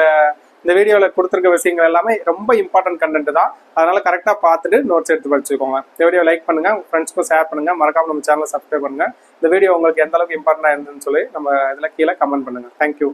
வீடியோல கொடுத்துருக்க விஷயங்கள் எல்லாமே ரொம்ப இம்பார்ட்டன்ட் கண்டென்ட் தான். அதனால கரெக்டா பார்த்துட்டு நோட்ஸ் எடுத்து படிச்சுக்கோங்க. இந்த வீடியோ லைக் பண்ணுங்க, உங்க ஃப்ரெண்ட்ஸ்க்கும் ஷேர் பண்ணுங்க, மறக்காம நம்ம சேனலை சப்ஸ்கிரைப் பண்ணுங்க. இந்த வீடியோ உங்களுக்கு எந்த அளவுக்கு இம்பார்ட்டன்டா இருந்துன்னு சொல்லி நம்ம இதுல கீழே கமெண்ட் பண்ணுங்க. தேங்க்யூ.